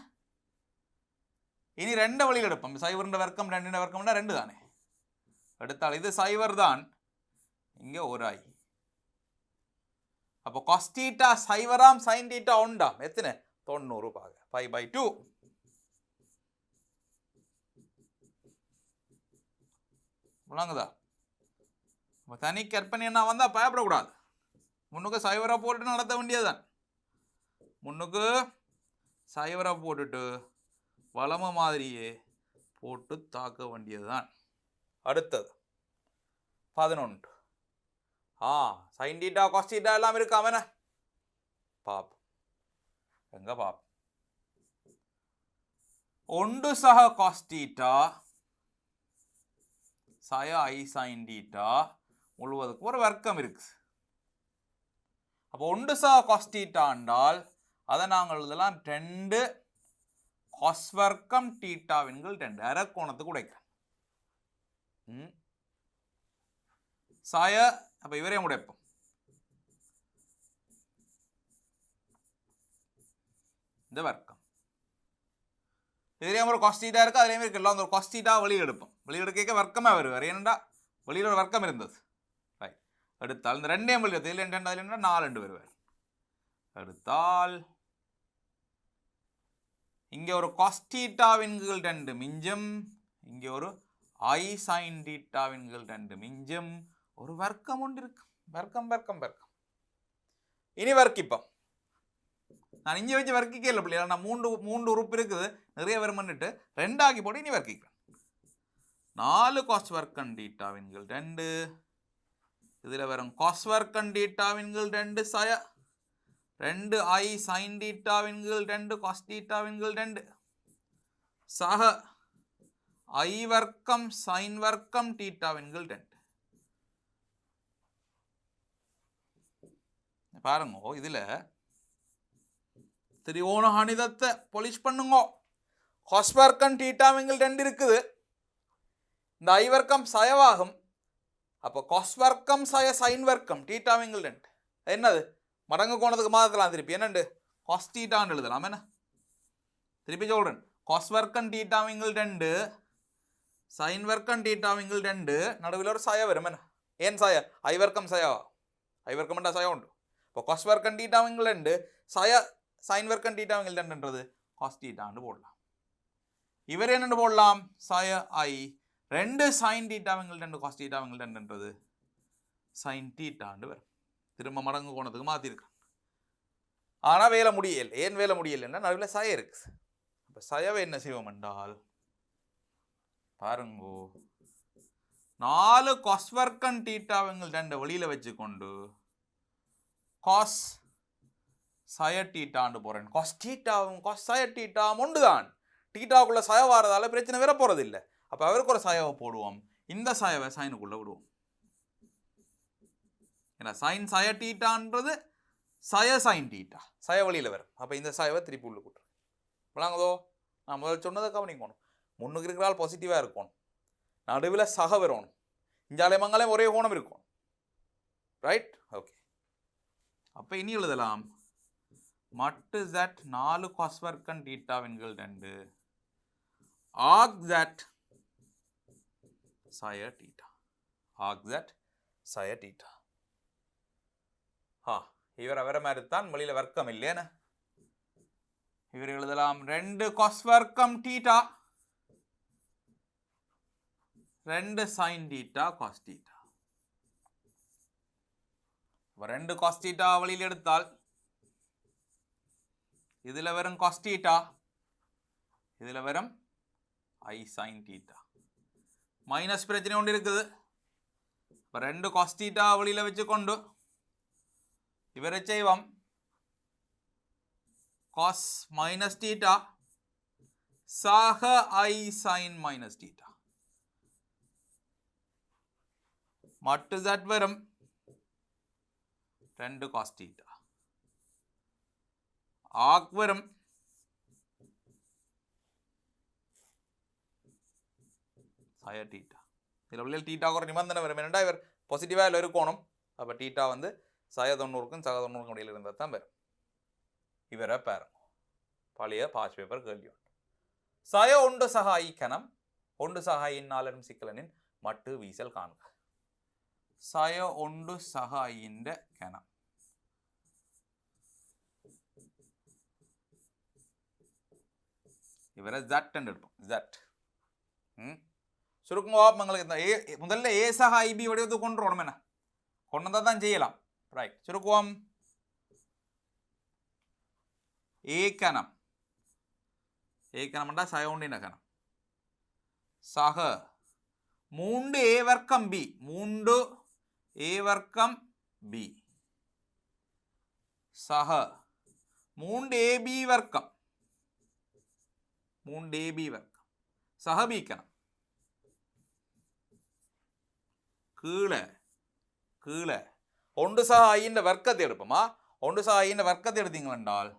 இனி 2 வழியில் எடுப்போம். 0 வர்க்கம் 2 வர்க்கம்னா 2 தானே எடுத்தால் இது 0 தான், இங்கே ஒரு i. அப்போ cos θ 0 sin θ 1 எத்தனை? 90 பாக 5/2. விளங்குதா? தனி கற்பனை என்ன வந்தால் பயப்படக்கூடாது. முன்னுக்கு 0 போட்டு நடத்த வேண்டியதுதான். முன்னுக்கு 0 போட்டுட்டு வளம மாதிரியே போட்டு தாக்க வேண்டியதுதான். அடுத்தது 11. sin θ cos θ எல்லாம் இருக்காம என்ன பாப் எங்க பாப் 1 சக cos θ சய I sin θ முழுவதுக்கு ஒரு வர்க்கம் இருக்கு. அப்போ 1 சக cos θ என்றால் அதை நாங்கள் எழுதலாம் 2 cos வர்க்கம் θவின்கள் 2 அரைக்கோணத்துக்கு உடைக்கிறேன். சய அப்ப இவரையும் உடைப்போம். இந்த வர்க்கம் இதுலேயும் ஒரு cos θ இருக்கு, அதுலேயும் இருக்கு. எல்லாம் ஒரு cos θ வெளியில் எடுப்போம். வெளியில் எடுக்க வர்க்கமா வருவார். ஏனென்றா வெளியில் ஒரு வர்க்கம் இருந்தது. ரைட், எடுத்தால் இந்த 2 வெளியில் இதில் 2 அதில் 4 வருவார். எடுத்தால் இங்கே ஒரு cos θவின்கள் 2 மிஞ்சும், இங்கே ஒரு I sin θவின்கள் 2 மிஞ்சும். ஒரு வர்க்கம் ஒன்று இருக்கு. வர்க்கம். இனி வர்க்கிப்போம். நான் இங்கே வச்சு வர்க்கிக்க இல்லை பிள்ளையா. நான் 3 உறுப்பு இருக்குது, நிறைய வருமன்னுட்டு 2 ஆக்கி போட்டு இனி வர்க்கிக்கிறேன். 4 cos வர்க்கம் θவின்கள் 2, இதில் வரும் cos வர்க்கம் θவின்கள் 2 சய 2 I sin θவின்கள் 2 cos θவின்கள் 2 சக I வர்க்கம் sin வர்க்கம் θவின்கள் 2. பாருங்க, இதுல திரிகோண கணிதத்தை பொலிஷ் பண்ணுங்க. cos வர்க்கம் θவின்கள் 2 இருக்குது, இந்த I வர்க்கம் சயவாகும். அப்போ cos வர்க்கம் சய sin வர்க்கம் θவின்கள் 2 என்னது? மடங்கு கோணத்துக்கு மாற்றலாம். திருப்பி என்னண்டு cos θன்னு எழுதலாம் என்ன. திருப்பி சொல்றேன், cos வர்க்கம் θவின்கள் 2 sin வர்க்கம் θவின்கள் 2 நடுவில் ஒரு சய வரும் என்ன. ஏன் சய? I வர்க்கம் சயவா? I வர்க்கம் என்றா சய உண்டு. இப்போ cos வர்க்கம் θவின்கள் 2 சய sin வர்க்கம் θவின்கள் 2ன்றது cos θன்னு போடலாம். இவர் என்னென்னு போடலாம் சய ஐ 2 சைன் தீட்டாவங்கள் 2 காஸ் தீட்டாவங்கள் 2ன்றது சைன் தீட்டாண்டு வரும். திரும்ப மடங்கு கோணத்துக்கு மாற்றிருக்கேன். ஆனால் வேலை முடியல. ஏன் வேலை முடியலைன்னா நடுவில் சய இருக்கு. அப்போ சயவை என்ன செய்வோம் என்றால் பாருங்கோ 4 காஸ் வர்க்கம் தீட்டாவங்கள் 2 வெளியில் வச்சுக்கொண்டு காஸ் சய தீட்டாண்டு போகிறேன். காஸ் தீட்டாவும் காஸ் சய தீட்டாவும் ஒன்று தான். தீட்டாவுக்குள்ளே சய வாரதால பிரச்சனை வேற போகிறது இல்லை. அப்போ அவருக்கு ஒரு சயவை போடுவோம். இந்த சயவை சைனுக்குள்ளே விடுவோம். ஏன்னா சைன் சய தீட்டான்றது சய சைன் தீட்டா சய வழியில் வரும். அப்போ இந்த சயவை திருப்பி உள்ள கூட்டுறோம். விளங்குதோ? நான் முதல் சொன்னதை கவனிக்கணும். முன்னுக்கு இருக்கிறால் பாசிட்டிவாக இருக்கணும். நடுவில் சக வரணும். இஞ்சாலே மங்காலே ஒரே கோணம் இருக்கும். ரைட்? ஓகே. அப்போ இனி எழுதலாம் மட்டு ஜட் 4 காஸ் வர்க்கம் தீட்டாவின்கள் 2 ஆக் ஜட் சய தீட்டா. ஆக் ஜட் சய தீட்டா. இவர் அவரை மாதிரி தான் வெளியில் வர்க்கம் இல்லையேன்னு இவர் எழுதலாம் 2 காஸ் வர்க்கம் theta 2 sine theta cos theta. 2 cos theta வெளியில் எடுத்தால் இதில் வரும் காஸ் தீட்டா, இதில் வரும் ஐ சைன் தீட்டா. மைனஸ் பிரச்சனை ஒன்று இருக்குது. இப்போ 2 காஸ் தீட்டா வெளியில் வச்சுக்கொண்டு இவரை செய்வோம் காஸ் மைனஸ் தீட்டா சாக ஐ சைன் மைனஸ் தீட்டா. மட்டு ஜட் வரும் 2 காஸ் தீட்டா. ஆக் வரும் சய தீட்டா. இதில் உள்ள தீட்டாவுக்கு ஒரு நிபந்தனை வரும். என்னென்னா இவர் பாசிட்டிவாக இல்லை இருக்கணும். அப்போ தீட்டா வந்து சய 90க்கும் சக 90க்கும் இடையில் இருந்தால் தான் வரும். இவரை பாருங்க பழைய பாஸ் பேப்பர் கேள்வி உண்டு. சய 1 சக ஐ கணம் 1 சக ஐயின் 4 சிக்கலனின் மட்டு வீசல் காண்க. சய 1 சக ஐயின் கணம் இவரை ஜட் என்று எடுப்போம். ஜட் சுருக்குங்க உங்களுக்கு இந்த முதல்ல ஏ சக ஐபி வடிவத்துக்கு கொண்டு வரணும். என்ன கொண்டு வந்தால் தான் செய்யலாம். ரைட். சுருக்குவோம். ஏ கணம் ஏ கணம்டா சய 1 கணம் சக 3 ஏ வர்க்கம் பி 3 ஏ வர்க்கம் பி சக 3 ஏபி வர்க்கம் 3 ஏபி வர்க்கம் சக பி கணம் கீழே கீழே 1 சக ஐயின் வர்க்கத்தை எடுப்போமா. 1 சக ஐயின் வர்க்கத்தை எடுத்தீங்க என்றால்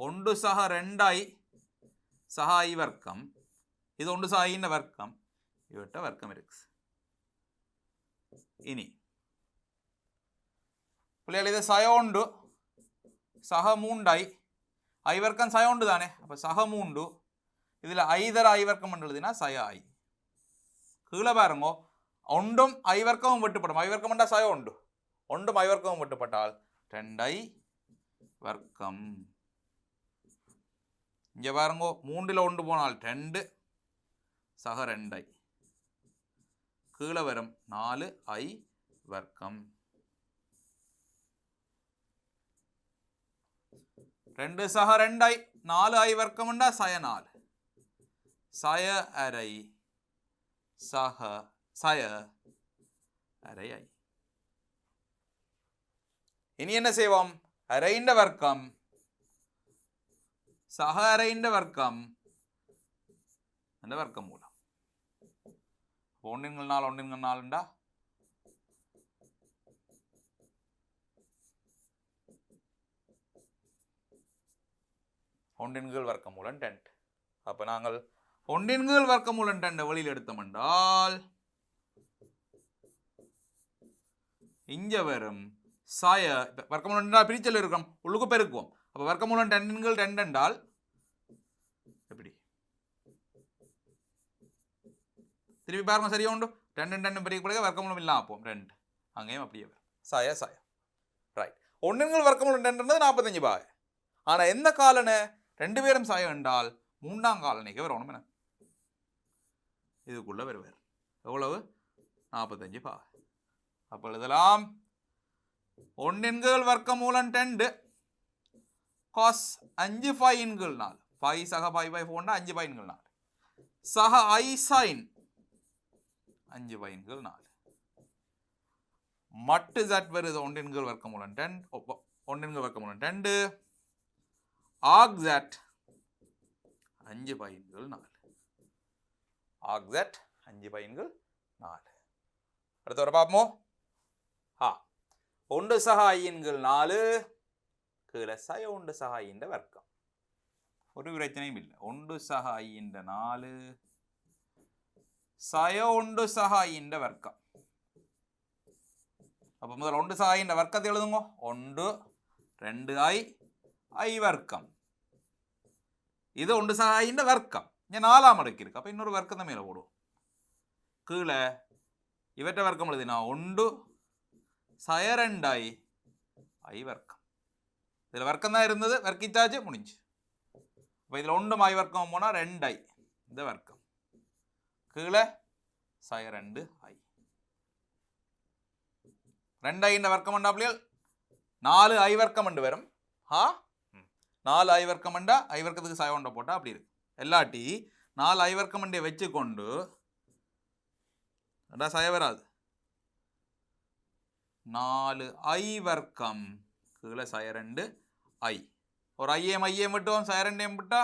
1 சக 2 ஐ சக ஐ வர்க்கம் இது 1 சக ஐயின் வர்க்கம் இவட்ட வர்க்கம் இருக்கு. இனி பிள்ளைகள் இது சய 1 சக 3 ஐ வர்க்கம் சய 1 தானே. அப்போ சக 3 இதில் ஐதர ஐ வர்க்கம் எழுதினா சய ஐ. கீழே பாருங்க ஒன்றும் ஐ வர்க்கமும் வெட்டுப்படும். ஐ வர்க்கம் என்றால் சய 1 ஒன்றும் ஐ வர்க்கமும் வெட்டுப்பட்டால் 2 ஐ வர்க்கம். இங்கே பாருங்க 3ல் 1 போனால் 2 சக 2 ஐ கீழே வரும் 4 ஐ வர்க்கம். 2 சக 2 ஐ 4 ஐ வர்க்கம் என்றால் சய 4 சய அரை சக சய அரை ஐ. இனி என்ன செய்வோம்? அரைண்ட வர்க்கம் சக அரைண்ட வர்க்கம் அந்த வர்க்கம் மூலம் 1 4 1 4 1 வர்க்கம் மூலம் 10. அப்போ நாங்கள் 1 வர்க்கம் மூலம் 10 வெளியில் எடுத்தோம் என்றால் இங்க வரும் சய வர்க்கமூலம் பிரிச்சல் இருக்கும் உள்ளுக்கு பெருக்குவோம். அப்போ வர்க்கமூலம் 10 2 என்றால் எப்படி திருப்பி பாருங்க சரியா உண்டு. 2 2 பெரிய கூட வர்க்கமூலம் இல்லாம ஆப்போம் 2 அங்கேயும் அப்படியே வரும் சய சய. ரைட். 1 வர்க்கமூலம் 2 45 பாய். ஆனால் எந்த காலனை 2 பேரும் சயம் என்றால் 3ஆம் காலனைக்கு வரணும். என்ன இதுக்குள்ளே வருவார். எவ்வளவு? 45 பாகை. அப்போ எழுதலாம் 1 வர்க்கமூலம் 2 காஸ் 5 π/4. 5 சக π/4 5 π/4 சக I சைன் 5 π/4. மட்டு z வருது 1 வர்க்கமூலம் 10 1 வர்க்கமூலம் 2 ஆக் z 5 π/4. ஆக் z 5 π/4. அடுத்த வர பார்ப்போம். 1 சக I/4 கீழே சய 1 சக I ന്റെ வர்க்கம். ஒரு பிரச்சனையும் இல்லை. 1 சக I/4 சய 1 சக I ന്റെ வர்க்கம். அப்போ முதல்ல 1 சக I ന്റെ வர்க்கத்தை எழுதுங்க. 1 2i I வர்க்கம். இது 1 சக I ന്റെ வர்க்கம். ഞാൻ 4ஆம் அடுக்கு இருக்கு. அப்போ இன்னொரு வர்க்கத்தை மேலே போடுவோம். கீழே இவற்றை வர்க்கம் எழுதினா 1 சய 2i I வர்க்கம். இதில் வர்க்கம் தான் இருந்தது, வர்க்கிச்சாச்சு, முடிஞ்சு. இப்போ இதில் 1 I வர்க்கம் போனால் 2i இந்த வர்க்கம். கீழே சய 2i 2i இந்த வர்க்கம் உண்டாப்லையால் 4i வர்க்கம் என்று வரும். 4i வர்க்கம் உண்டா I வர்க்கத்துக்கு சய 1 போட்டால் அப்படி இருக்கு. எல்லாட்டி 4i வர்க்கம் உண்டே வச்சு கொண்டு சய வராது. 4i வர்க்கம் கீழே சய 2i. ஒரு ஐயம் விட்டோம், சய 2 விட்டா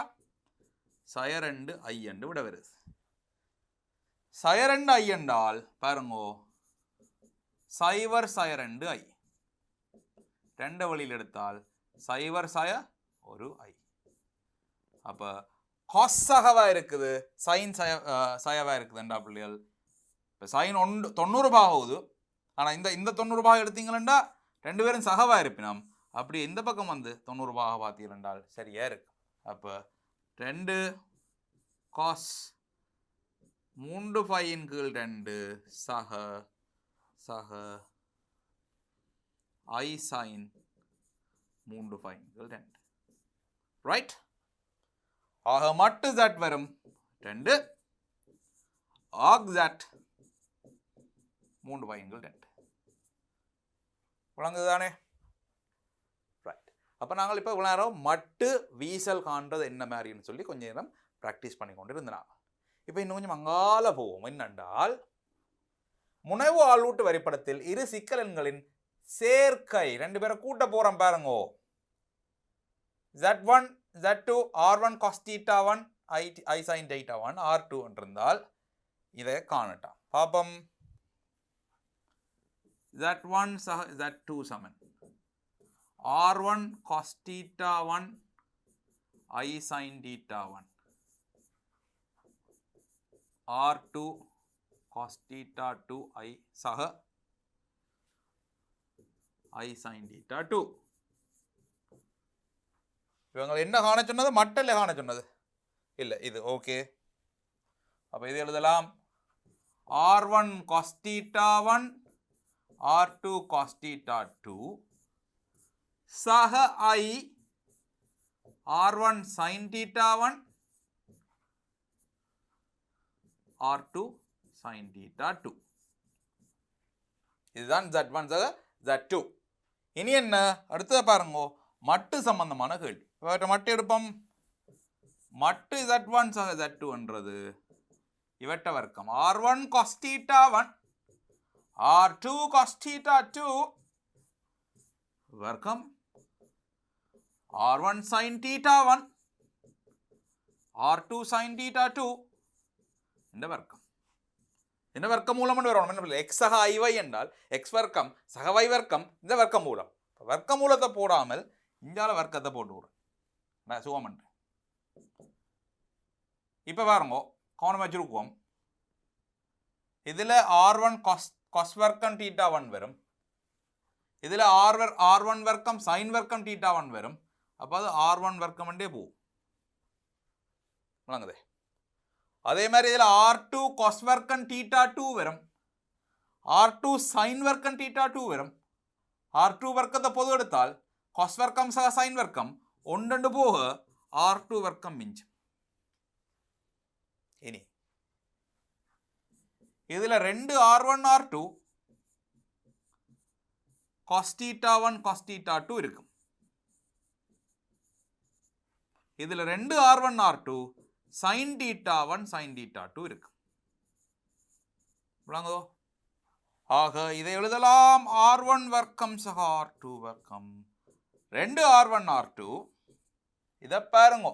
சய 2i என்று விட வருது. சய 2i என்றால் பாருங்கோ சைவர் சய 2i. 2 வழியில் எடுத்தால் சைவர் சய 1i. அப்போ காஸ் சகவா இருக்குது, சைன் சயவா இருக்குதுண்டா பிள்ளைகள். இப்போ சைன் 90 பாகுது. ஆனால் இந்த 90 பாகம் எடுத்தீங்களா 2 பேரும் சகவா இருப்பினோம். அப்படி இந்த பக்கம் வந்து 90 பாகம் பார்த்தீங்கன்றால் சரியா இருக்கு. அப்போ 2 காஸ் 3 π/2 சக சக I சைன் 3 π/2. ரைட். ஆக மட்டு z வரும் 2 ஆக் z 3 π/2. விளங்குதானே? ரைட். அப்போ நாங்கள் இப்போ இவ்வளோ நேரம் மட்டு வீசல் காண்றது என்ன மாதிரின்னு சொல்லி கொஞ்சம் நேரம் ப்ராக்டிஸ் பண்ணி கொண்டு இருந்தாங்க. இப்போ இன்னும் கொஞ்சம் அங்கால போவோம். என்னென்றால் முனைவு ஆள்வூட்டு வரைபடத்தில் இரு சிக்கலன்களின் சேர்க்கை 2 பேரை கூட்ட போகிறோம் பாருங்கோ. z1 z2 r1 cos θ1 I sin θ1 r2 என்றிருந்தால் இதை காணட்டாம். பாப்பம். z1 சக z2 Saman r1 cos θ1 I sin θ1 r2 cos θ2 I சக I sin θ2. இவங்க என்ன காண சொன்னது? மட்டல்ல காண சொன்னது இல்லை, இது ஓகே. அப்போ இது எழுதலாம் r1 cos θ1 r2 cos θ2 சக I r1 sin θ1 r2 sin θ2. இதுதான் z1 சக z2. இனி என்ன அடுத்ததை பாருங்க, மட்டு சம்பந்தமான கேள்வி. மட்டு எடுப்போம். மட்டு z1 சக z2 என்றது இவற்ற வர்க்கம் r1 cos θ1 r2 cos θ2 வர்க்கம் r1 sin θ1 r2 sin θ2 இந்த வர்க்கம். இந்த வர்க்க மூலம் வரணும். எக்ஸ் சக ஐy என்றால் எக்ஸ் வர்க்கம் சக y வர்க்கம் இந்த வர்க்க மூலம். வர்க்க மூலத்தை போடாமல் இஞ்சால வர்க்கத்தை போட்டு விடுறேன் நான் சுகம் பண்ணுறேன். இப்போ பாருங்க, கவனம் வச்சிருக்கோம். இதில் r1 cos வர்க்கம் θ1 வரும். இதில் r1 வர்க்கம் sin வர்க்கம் θ1 வரும். அப்போ அது r1 வர்க்கம் என்றே போகும். விளங்குதே? அதே மாதிரி இதில் r2 cos வர்க்கம் θ2 வரும். r2 sin வர்க்கம் θ2 வரும். r2 வர்க்கத்தை பொது எடுத்தால் cos வர்க்கம் சக sin வர்க்கம் ஒன்று போக r2 வர்க்கம் மிஞ்சும். இனி இதுல 2 r1 r2 cos theta 1 cos theta 2 இருக்கும். இதுல 2 r1 r2 sin theta 1 sin theta 2 இருக்கும். விளங்குதோ? ஆக இதை எழுதலாம் r1 வர்க்கம் சக r2 வர்க்கம் 2 r1 r2 இதை பாருங்க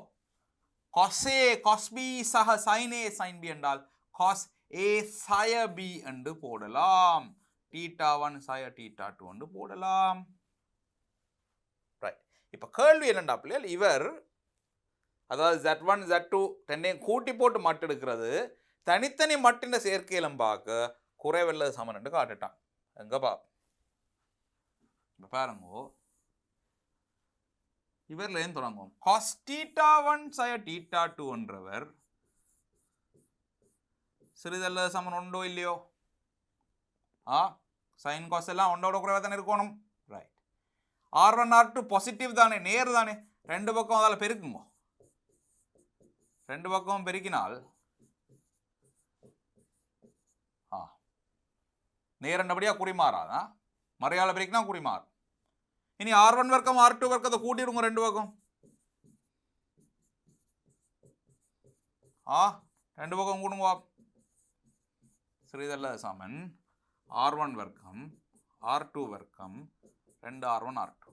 cos a cos b சக sin a sin b என்றால் cos a sin b என்று போடலாம். theta 1 sin theta 2 என்று போடலாம். ரைட். இப்ப கேள்வி என்னடா பிள்ளைகள், இவர் அதாவது z1 z2 ரெண்டையும் கூட்டி போட்டு மட்டு எடுக்கிறது தனித்தனி மட்டின் சேர்க்கையிலும் பார்க்க குறைவல்லது சமன் என்று காட்டுட்டான். எங்க பாருங்க, இவர்ல ஏன் தொடங்கும் cos theta 1 sin theta 2 என்றவர் சிறிதல்லது சமன் உண்டோ இல்லையோ? சைன் காஸ் எல்லாம் ஒன்றோட குறைவா தானே இருக்கணும். ரைட். r1 r2 பாசிட்டிவ் தானே, நேர் தானே, ரெண்டு பக்கம் அதால பெருக்குங்க. ரெண்டு பக்கம் பெருக்கினால் நேரண்டபடியா குறிமாறாதா, மறையால பெருக்கினா குறிமாறும். இனி r1 வர்க்கம் r2 வர்க்கத்தை கூட்டிடுங்க ரெண்டு பக்கம். ரெண்டு பக்கம் கூடுங்க. சிறிதல்ல சமன் r1 வர்க்கம் r2 வர்க்கம் 2 r1 r2.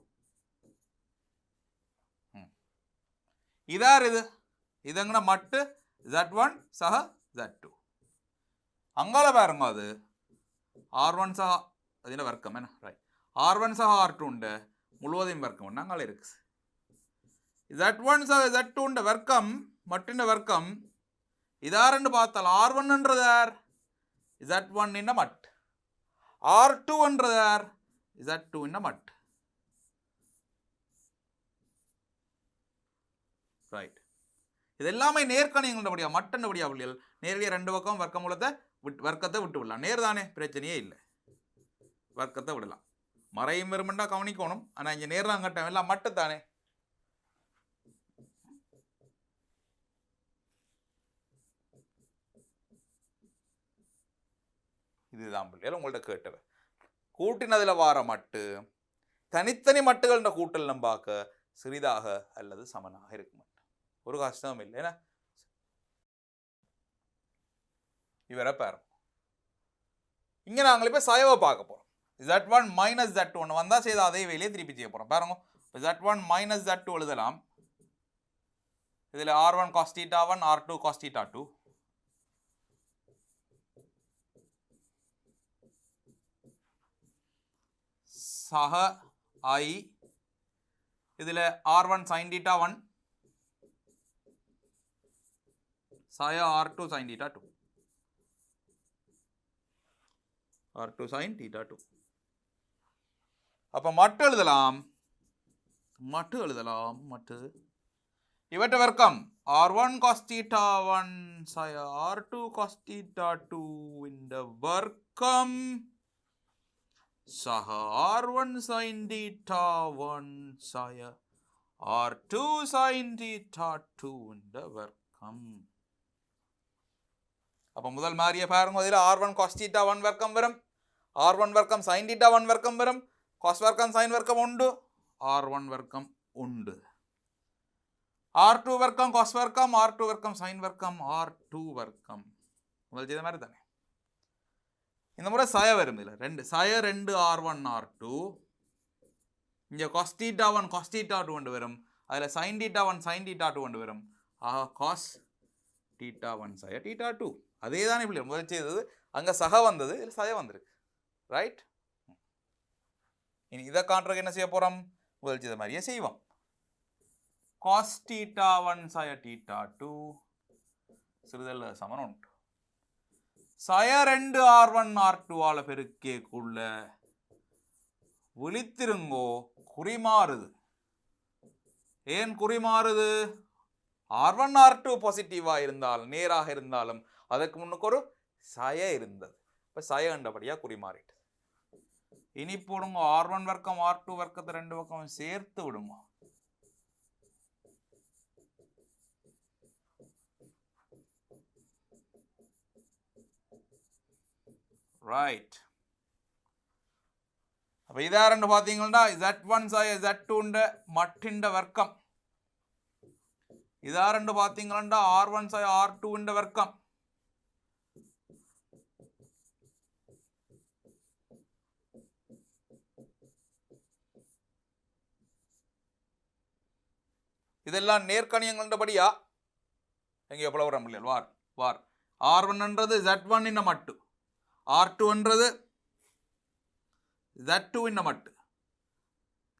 இதார் இது இதங்கன மட்டு z1 சக z2. அங்கால பாருங்க அது r1 சக அதின வர்க்கம் என்ன. ரைட். r1 சக r2 உண்டு முழுவதையும் வர்க்கம் அங்கால இருக்கு. z1 சக z2 உண்டு வர்க்கம் மட்டின வர்க்கம் இதார் பார்த்தால் r1 என்றதார் z1 இன்ன மட், r2 என்றதார் z2 இன்ன மட். ரைட். இது எல்லாமே நேர்கணியங்களபடியா மட்டன்னபடியா பிள்ளைகள் நேரடியாக ரெண்டு பக்கம் வர்க்க மூலத்தை வர்க்கத்தை விட்டு விடலாம். நேர் தானே, பிரச்சனையே இல்லை, வர்க்கத்தை விடலாம். மறையும் வெறுமண்டா கவனிக்கணும். ஆனால் இங்கே நேரம் கட்டம் எல்லாம் மட்டுத்தானே. இதுதான் பிள்ளைகள் உங்கள்ட்ட கேட்டவை. கூட்டினதில் வார மட்டு தனித்தனி மட்டுகள் கூட்டல் நம்பாக்க சிறிதாக அல்லது சமனாக இருக்கும். ஒரு கஷ்டம் இல்லை. என்ன இவரை பாருங்க, இங்க நாங்கள் இப்ப சாயவை பார்க்க போறோம். z1 மைனஸ் z2 வந்தா செய்த அதே வேலையை திருப்பி செய்ய போறோம். பாருங்க, z1 மைனஸ் z2 எழுதலாம். இதுல r1 cos theta 1 r2 cos theta 2 சக I இதுல r1 sin theta 1 சாய r2 sin theta 2 r2 sin theta 2. அப்ப மட்டு எழுதலாம் மட்டு இவற்ற வர்க்கம் r1 cos theta 1 சாய r2 cos theta 2 இந்த வர்க்கம் சக r1 sin theta 1 சாய r2 sin theta 2 இந்த வர்க்கம். அப்ப முதல் மாதிரியை பாருங்க, இதில் r1 cos theta 1 வர்க்கம் வரும், r1 வர்க்கம் sin theta 1 வர்க்கம் வரும், cos வர்க்கம் sin வர்க்கம் உண்டு, r1 வர்க்கம் உண்டு, r2 வர்க்கம் cos வர்க்கம், r2 வர்க்கம் sin வர்க்கம், r2 வர்க்கம். முதல் செய்த மாதிரி தானே. இந்த முறை சாய வரும். இதில் ரெண்டு சாய 2 r1 r2, இங்கே cos theta 1 cos theta 2 கொண்டு வரும், அதில் sin theta 1 sin theta 2 கொண்டு வரும். cos theta 1 சாய theta 2 அதே தானே இப்படி முதல் செய்தது. அங்கே சக வந்தது, இதில் சாய வந்திருக்கு. ரைட். இனி இதை காட்டுறதுக்கு என்ன செய்ய போகிறோம், முதல் செய்த மாதிரியே செய்வோம். cos theta 1 சாய theta 2 சிறிதல்ல சமன் உண்டு. சாய 2 r1 r2 ஆல பெருக்கேக்குள்ள விழித்திருங்கோ குறிமாறுது. ஏன் குறிமாறுது? r1 r2 பாசிட்டிவா இருந்தால் நேராக இருந்தாலும் அதற்கு முன்னுக்கு ஒரு சாய இருந்தது. இப்ப சாய கண்டபடியா குறிமாறிட்டு. இனி போடுங்க r1 வர்க்கம் r2 வர்க்கத்தை ரெண்டு பக்கம் சேர்த்து விடுங்க. ரைட். அப்போ இதாரண்டு பார்த்தீங்கன்னா Z1 சாய Z2 மட்டிண்ட வர்க்கம், இதாரண்டு பார்த்தீங்கன்னா R1 சாய R2 வர்க்கம், இதெல்லாம் நேர்கணியங்கள்ன்றபடியா எங்கே எவ்வளோ வர முடியல வார் வார். R1 Z1 மட்டு, R2 Z2 மட்டு,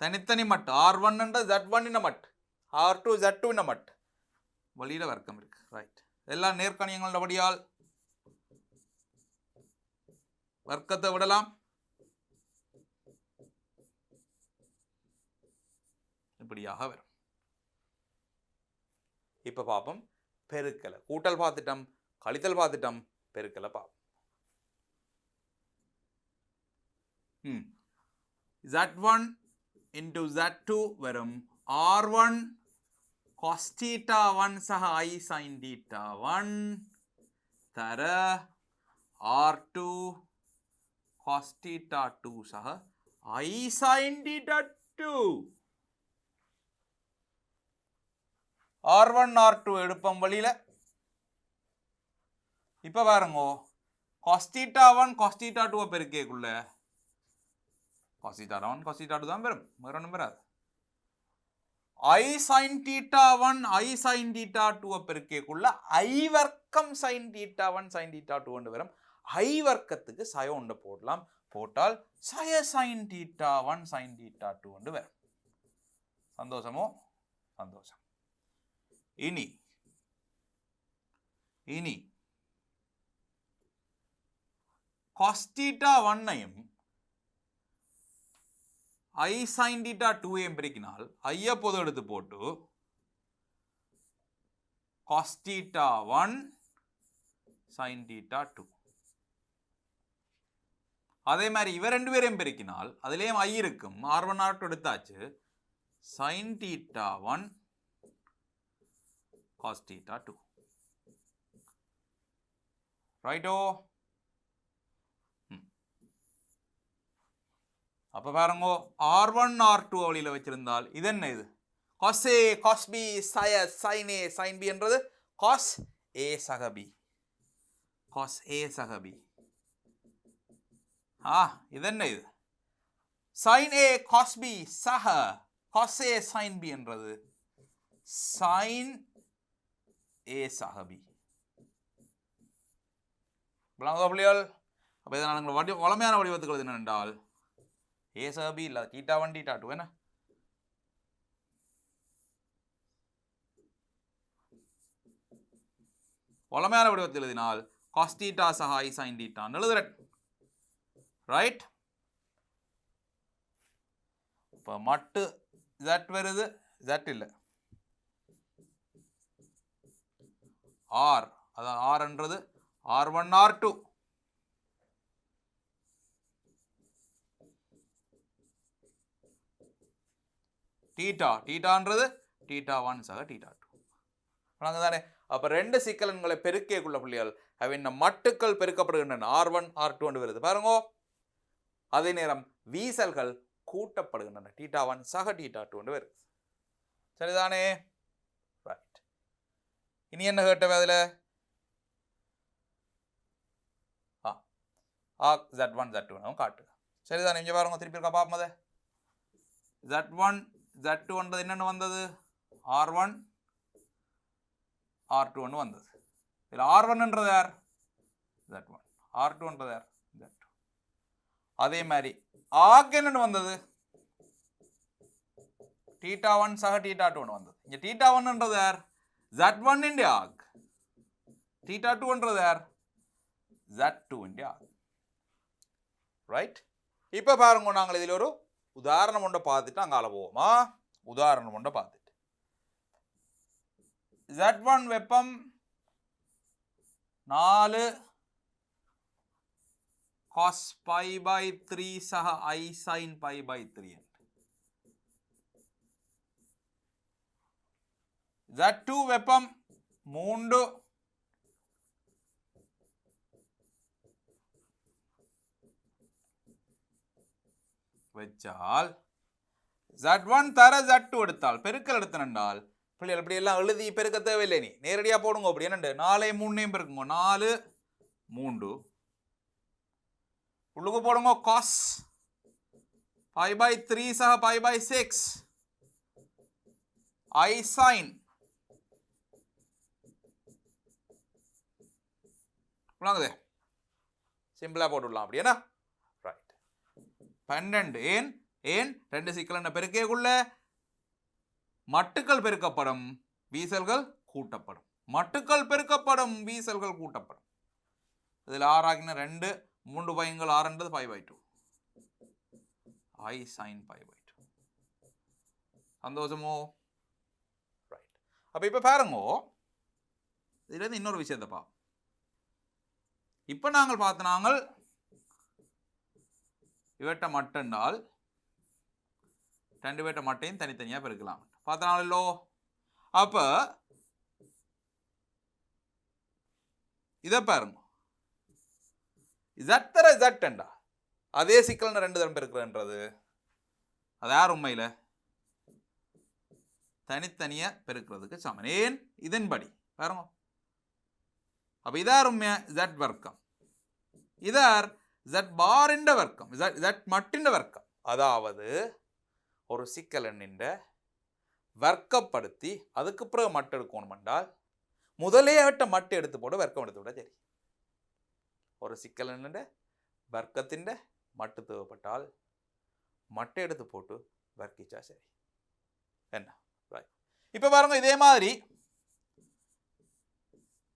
தனித்தனி மட்டு. R1 Z1 மட்டு, R2 Z2 மட்டு, வழியில வர்க்கம் இருக்கு. ரைட். எல்லாம் நேர்கணியங்கள்ன்றபடியால் வர்க்கத்தை விடலாம். இப்படியாக வரும். இப்ப பார்ப்போம் பெருக்கலை. கூட்டல் பார்த்துட்டோம், கழித்தல் பார்த்துட்டோம், பெருக்கலை பார்ப்போம். Z1 into Z2 வரும் R1 cos theta 1 சக I sin theta 1 தர R2 cos theta 2 சக I sin theta 2. R1 R2 எடுப்போம் வழியில. இப்ப பாருங்க cos theta 1 cos theta 2 பெருக்கேக்குள்ள cos theta 1 cos theta 2 தான் வரும், வேற ஒன்றும் வராது. I sin theta 1 I sin theta 2 பெருக்கேக்குள்ள I வர்க்கம் sin theta 1 sin theta 2 வரும். I வர்க்கத்துக்கு சய ஒன்று போடலாம், போட்டால் சய sin theta 1 sin theta 2 வரும். சந்தோஷமோ? சந்தோஷம். இனி cos theta 1 I sin theta 2 பெருக்கினால் I பொது எடுத்து போட்டு cos theta 1 sin theta 2. அதே மாதிரி இவ ரெண்டு பேரையும் பெருக்கினால் அதிலேயும் I இருக்கும், R1 R2 எடுத்தாச்சு, sin theta 1 cos theta 2. ரைட்டோ? அப்ப பாருங்க R1 R2 வழியில வச்சிருந்தால் இது என்ன? இது cos A cos B sin A sin B என்றது cos A சக B, cos A சக B. இது என்ன? இது sin A cos B சக cos A sin B என்றது sin A சக B. பிள்ளைகள் அப்ப இதை நாங்கள் வளமையான வடிவத்துக்கு என்னென்றால் A சக B இல்ல theta 1 theta 2 என்ன? வளமையான வடிவத்தில் எழுதினால் cos theta சக I sin theta எழுதுறேன். ரைட். இப்ப மட்டு Z வருது, Z இல்ல R, அதான் R என்றது R1 R2 தீட்டான்றது theta 1 சக theta 2 தானே. அப்ப ரெண்டு சிக்கலன்களை பெருக்கேக்குள்ள புள்ளிகள் அவின் மட்டுக்கள் பெருக்கப்படுகின்றன, R1 R2 வருது பாருங்க. அதே நேரம் வீசல்கள் கூட்டப்படுகின்றன, theta 1 சக theta 2 வருது. சரிதானே? ரைட். இனி என்ன கேட்டவை அதுல? Z1 Z2 காட்டு. சரிதானே? இங்க பாருங்க, திருப்பி இருக்கா பாப்போம். Z1 Z2 என்னென்ன வந்தது? R1 R2 வந்தது. இதுல R1 என்றது யார்? Z1. R2 என்றது யார்? Z2. அதே மாதிரி ஆக் என்னன்னு வந்தது? theta 1 சக theta 2 வந்தது. இங்க theta 1 என்றது யார்? Z1 இன் ஆக். theta 2 என்றது யார்? Z2 இன் ஆக். ரைட். இப்ப பாருங்க, நாங்கள் இதில் ஒரு உதாரணம் ஒன்றை பார்த்துட்டு அங்கால போவோமா? உதாரணம் ஒன்றை பார்த்துட்டு Z1 வெப்பம் 4 cos pi by 3 சக I sin pi by 3. Z2 வெப்பம் 3 வச்சால் Z1 தர Z2 எடுத்தால் பெருக்கல் எடுத்தனென்றால் பிள்ளைகள் இப்படி எல்லாம் எழுதி பெருக்க தேவையில்லை, நீ நேரடியா போடுங்க. அப்படி என்னண்டு 4 3 பெருக்குங்க, 4 3 உள்ளுக்கு போடுங்க cos π/3 சக π/6 I sin புரியுதா? சிம்பிளா போட்டுடலாம் அப்படி என்ன? ரைட். 12 ஏன் ரெண்டு சிக்கலெண்ண பெருக்கேக்குள்ள மட்டுக்கள் பெருக்கப்படும், வீசல்கள் கூட்டப்படும். மட்டுக்கள் பெருக்கப்படும், வீசல்கள் கூட்டப்படும். இதில் 6 ஆகின 2 3 பையங்கள் 6 π/2 I sin π/2. சந்தோஷமோ? ரைட். அப்ப இப்ப பாருங்க, இதுல இருந்து இன்னொரு விஷயத்தை பா. இப்ப நாங்கள் பார்த்தனாங்கள் இவட்ட மட்டண்டால் 2 பேட்ட மட்டையும் தனித்தனியா பெருக்கலாம் பார்த்தனாங்களோ. அப்ப இதை பாருங்க, Z தர Z என்றா அதே சிக்கல் 2 தரம் பெருக்கிறன்றது அது யார் உண்மையில தனித்தனியா பெருக்கிறதுக்கு சமன். ஏன்? இதன்படி பாருங்க. அப்ப இதார் உண்மையா Z வர்க்கம், இதார் Z பாரிண்ட வர்க்கம், Z மட்டிண்ட வர்க்கம். அதாவது ஒரு சிக்கல் எண்ணின்ற வர்க்கப்படுத்தி அதுக்கு பிறகு மட்டு எடுக்கணும் என்றால் முதலே அவட்ட மட்டு எடுத்து போட்டு வர்க்கம் எடுத்து விட சரி. ஒரு சிக்கல் எண்ணின்ற வர்க்கத்தின் மட்டு தேவைப்பட்டால் மட்டை எடுத்து போட்டு வர்க்கிச்சா சரி. என்ன? இப்ப பாருங்க, இதே மாதிரி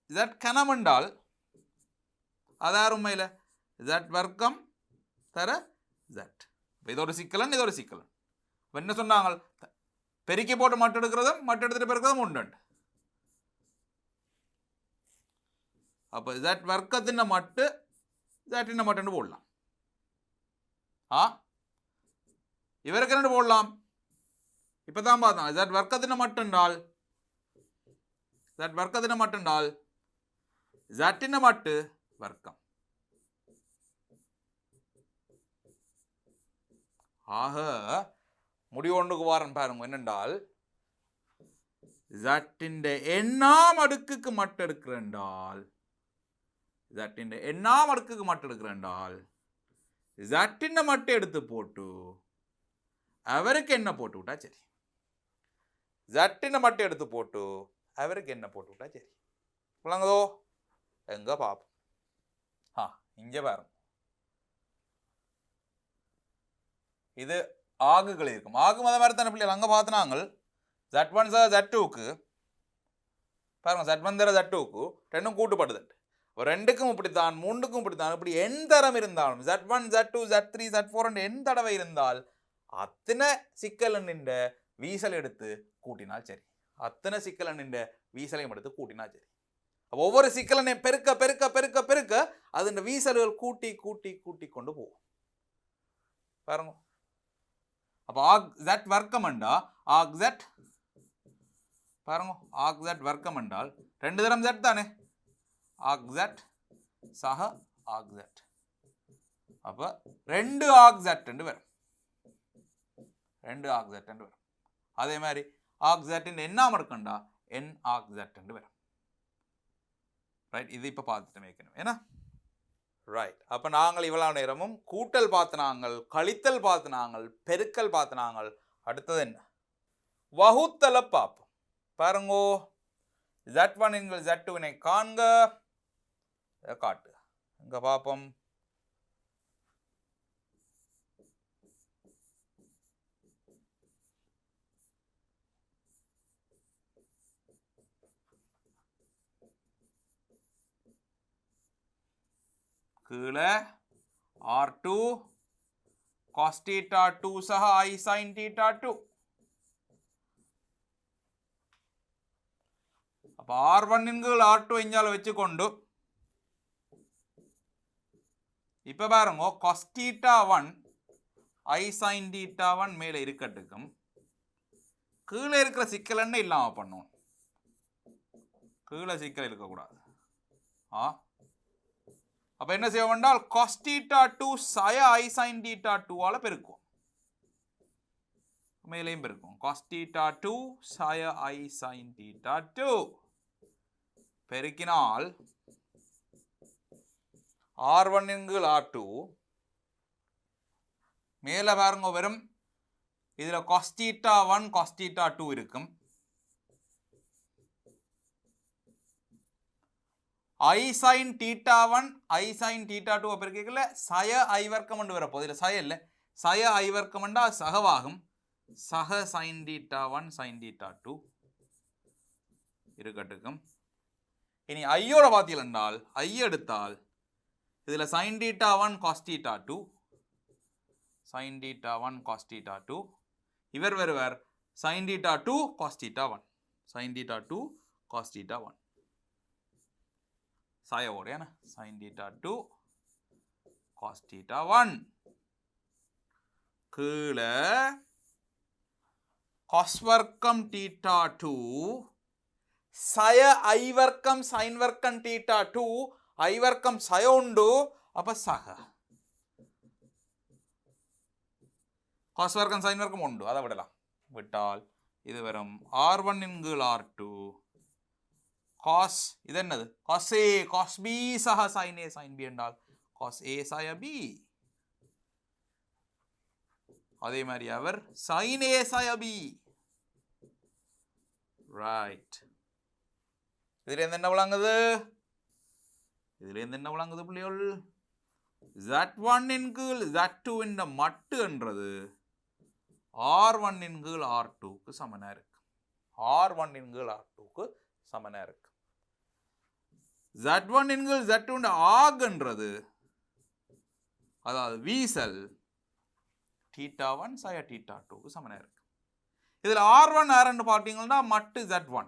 Z கணம் என்றால் அதார் உண்மையில Z வர்க்கம் தர Z. இது ஒரு சிக்கலன், இது ஒரு சிக்கலன். என்ன சொன்னாங்க? பெருக்கி போட்டு மட்டு எடுக்கிறதும் மட்டு எடுத்துட்டு பெருக்கிறதும் உண்டு. அப்ப Z வர்க்கத்தின் மட்டு Z மட்டு போடலாம். இவருக்கு என்ன போடலாம்? இப்பதான் பார்த்தோம் Z வர்க்கத்தின் மட்டு என்றால் Z வர்க்கத்தின் மட்டு என்றால் Z மட்டு வர்க்கம். ஆக முடிவொன்றுக்கு வாரன் பாருங்க என்னென்றால் Z எண்ணாம் அடுக்குக்கு மட்டு எடுக்கிறேன்டால் Z எண்ணாம் அடுக்குக்கு மட்டு எடுக்கிறேன்டால் Z மட்டு எடுத்து போட்டு அவருக்கு என்ன போட்டு விட்டா சரி. Z மட்டு எடுத்து போட்டு அவருக்கு என்ன போட்டு விட்டா சரி. புரியுதோ? எங்க பாப்போம். இங்க பாருங்க, இது ஆகுகள் இருக்கும். ஆகும் அதை மாதிரி தானே பிள்ளைகள் அங்க பார்த்தனாங்கள் Z1 Z2க்கு பாருங்க, Z1 தர Z2க்கு ரெண்டும் கூட்டுப்படுது. ரெண்டுக்கும் இப்படித்தான், மூன்றுக்கும் இப்படித்தான். இப்படி என் தரம் இருந்தாலும் Z1 Z2 Z3 Z4 என் தடவை இருந்தால் அத்தனை சிக்கல் நின்ற வீசல் எடுத்து கூட்டினால் சரி. அத்தனை சிக்கல் நின்ற வீசலையும் எடுத்து கூட்டினால் சரி. ஒவ்வொரு சிக்கலனை பெருக்க பெருக்க பெருக்க பெருக்க அது வீசல்கள் கூட்டி கூட்டி கூட்டி கொண்டு போகும் பாருங்க. அப்ப ஆக் Z வர்க்கம் என்றா ஆக் Z பாருங்க, ஆக் Z வர்க்கம் என்றால் 2 தரம் Z தானே, ஆக் Z சக ஆக் Z. அப்ப 2 ஆக் Z என்று வரும், 2 ஆக் Z என்று வரும். அதே மாதிரி ஆக் Z எண்ணாம இருக்கண்டா n ஆக் Z என்று வரும். ரைட், இது இப்ப பார்த்துட்டு வைக்கணும் ஏன்னா. ரைட், அப்ப நாங்கள் இவ்வளவு நேரமும் கூட்டல் பார்த்தினாங்கள், கழித்தல் பார்த்தினாங்கள், பெருக்கல் பார்த்தினாங்கள். அடுத்தது என்ன? வகுத்தல பார்ப்போம். பாருங்கோ, Z1 என்கள் Z2 காண்க, காட்டு. இங்க பார்ப்போம். கீழே R2 cos theta 2 சக I sin theta 2. அப்ப R1 என்கள் R2 இஞ்சால வச்சுக்கொண்டு இப்ப பாருங்க, cos theta 1 I sin theta 1 மேல இருக்கட்டுக்கும் கீழே இருக்கிற சிக்கல் என்ன இல்லாம பண்ணும். கீழே சிக்கல் இருக்கக்கூடாது. அப்ப என்ன செய்ய வேண்டால் cos theta 2 sin I sin theta 2 ஆல பெருக்குவோம். மேலேயும் பெருக்குவோம். cos theta 2 sin I sin theta 2 பெருக்கினால் R1 என்கிற R2 மேல பாருங்க வெறும் இதுல cos theta 1 cos theta 2 இருக்கும். I sin theta 1 I sin theta 2 பெருக்கல சய I வர்க்கம் என்று வரப்போகுது. இதுல சய இல்ல, சய I வர்க்கம் என்றா சகவாகும். சக sin theta 1 sin theta 2 இருக்கட்டும். இனி ஐயோட பார்த்தீர்கள் என்றால் ஐ எடுத்தால் இதுல sin theta 1 cos theta 2 sin theta 1 cos theta 2 இவர் வருவர் sin theta 2 cos theta 1 sin theta 2 cos theta 1 சாயோட என்ன sin theta 2 cos theta 1 கீழே cos வர்க்கம் theta 2 சய I வர்க்கம் sin வர்க்கம் theta 2 I வர்க்கம் சய உண்டு அப்ப சக cos வர்க்கம் sin வர்க்கம் உண்டு அதை விடலாம். விட்டால் இது வரும் R1 என்கிற R2 cos இது என்னது cos A cos B சக sin A sin B என்றால் cos A சய B. அதே மாதிரி அவர் sin A சய B. ரைட். இதுல இருந்து என்ன விளங்குது? இதுல இருந்து என்ன விளங்குது பிள்ளைகள்? Z1 என்கிற Z2 என்ற மட்டு என்றது R1 என்கிற R2 க்கு சமனா இருக்கு. R1 என்கிற R2 க்கு சமனா இருக்கு. Z1 என்கிற Z2 என்ற ஆக் என்றது அதாவது வீசல் theta 1 sin theta 2 க்கு சமனா இருக்கு. இதுல R1 R2 பாத்தீங்கன்னா மட்டு Z1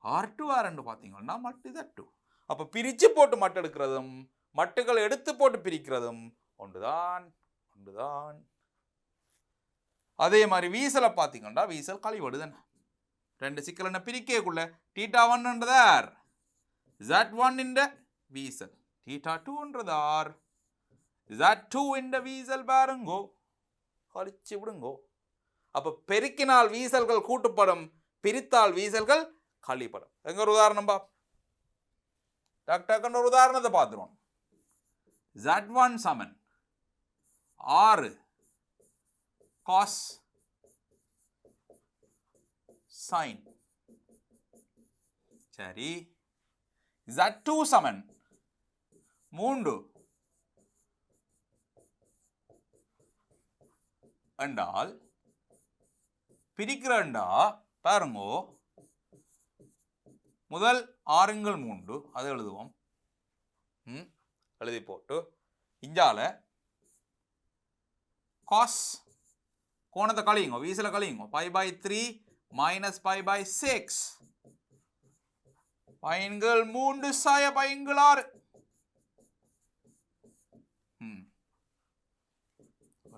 R2 R2 பாத்தீங்கன்னா மட்டு Z2. அப்ப பிரிச்சு போட்டு மட்டு எடுக்கிறதும் மட்டுகள் எடுத்து போட்டு பிரிக்கிறதும் ஒன்றுதான். அதே மாதிரி வீசலை பாத்தீங்கன்னா வீசல் கழிவடுதானே. ரெண்டு சிக்கல் என்ன பிரிக்கக்குள்ள theta 1 என்றது R Z1 என்ற வீசல் theta 2 என்றது R Z2 என்ற வீசல் பாருங்கோ கழிச்சு விடுங்கோ. அப்ப பெருக்கினால் வீசல்கள் கூட்டுப்படும், பிரித்தால் வீசல்கள் கழிப்படும். எங்க ஒரு உதாரணம் பா டாக்டர் ஒரு உதாரணத்தை பார்த்துருவோம். Z1 சமன் 6 cos sin சரி. Z2 சமன் 3 என்றால் பிரிக்கிறண்டா பாருங்கோ முதல் 6 அது எழுதுவோம். எழுதி போட்டு இஞ்சால cos கோணத்தை கழியுங்க, வீசல கழியுங்க. π/3 minus π/6 பைன்கள் 3 சாய பைன்கள் 6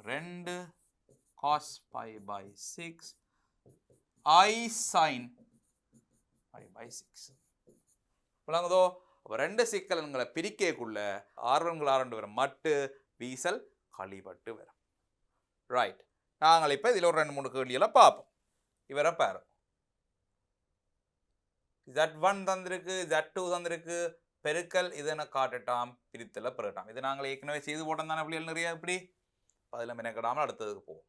2 cos π/6 I sin π/6 விளங்குதோ? அப்ப ரெண்டு சிக்கலன்களை பிரிக்கக்குள்ள R1 R2 வரும் மட்டு வீசல் கழிபட்டு வரும். ரைட். நாங்கள் இப்ப இதுல ஒரு 2-3 கேள்விகளை பார்ப்போம். இவரை பாரு Z1 தந்திருக்கு Z2 தந்திருக்கு பெருக்கல் இதனை காட்டட்டாம் பிரித்தல பெறட்டாம். இது நாங்கள் ஏற்கனவே செய்து போட்டோம் தானே பிள்ளைகள் நிறைய. இப்படி அதில் மெனக்கிடாமல் அடுத்ததுக்கு போவோம்.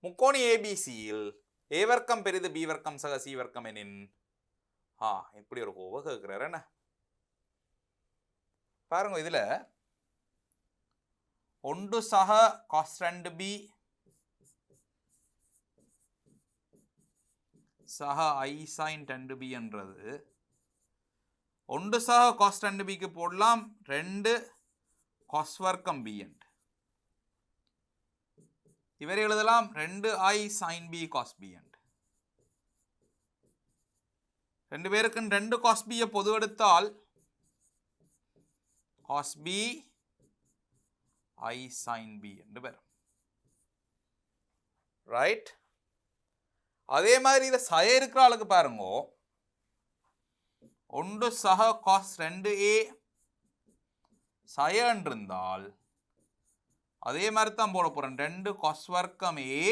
முக்கோணி ஏபிசியில் ஏ வர்க்கம் பெரிது பி வர்க்கம் சக சி வர்க்கம் எனின் இப்படி ஒரு கோவை கேட்கிறாரு என்ன பாருங்க. இதுல 1 சக cos 2b சக I sin 2b என்றது 1 சக cos 2bக்கு போடலாம் 2 cos வர்க்கம் b என்று இவரை எழுதலாம் 2i sin b cos b என்று. ரெண்டு பேருக்கு 2 cos b பொது எடுத்தால் cos b I sin b என்று வரும். ரைட். அதே மாதிரி இத சய இருக்கிற ஆளுக்கு பாருங்க 1 சக cos 2a சயன் இருந்தால் அதே மாதிரி தான் போட போறேன். 2 cos வர்க்கம் a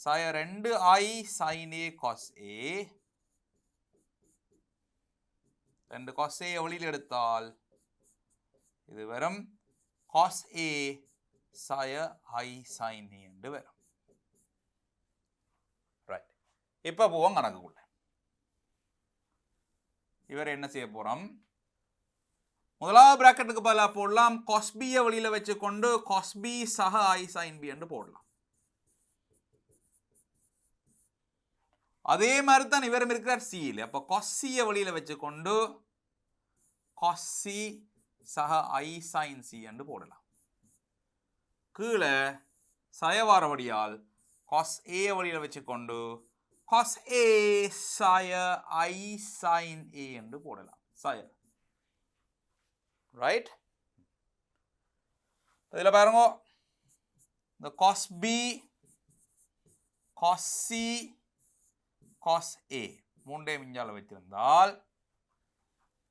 சய 2i sin a cos a. 2 cos a வெளியில் எடுத்தால் இது வெறும் cos a சய i sin a என்று வரும். ரைட். இப்போ போவோம் கணக்குக்குள்ள. இவர் என்ன செய்ய போறோம்? முதலாவது பிராக்கெட்டுக்கு பதிலாக போடலாம் cos b வெளியில வச்சு கொண்டு cos b சக i sin b என்று போடலாம். அதே மாதிரி தான் இவரும் இருக்கிறார் c ல. அப்ப cos c வெளியில வச்சு கொண்டு cos c சக i sin c என்று போடலாம். கீழே சயவாரவடியால் cos a வெளியில வச்சு கொண்டு cos a சய i sin a என்று போடலாம். சய ரைட். இதில் பாருங்க, இந்த cos b cos c cos a மூன்றே இஞ்சால வைத்திருந்தால்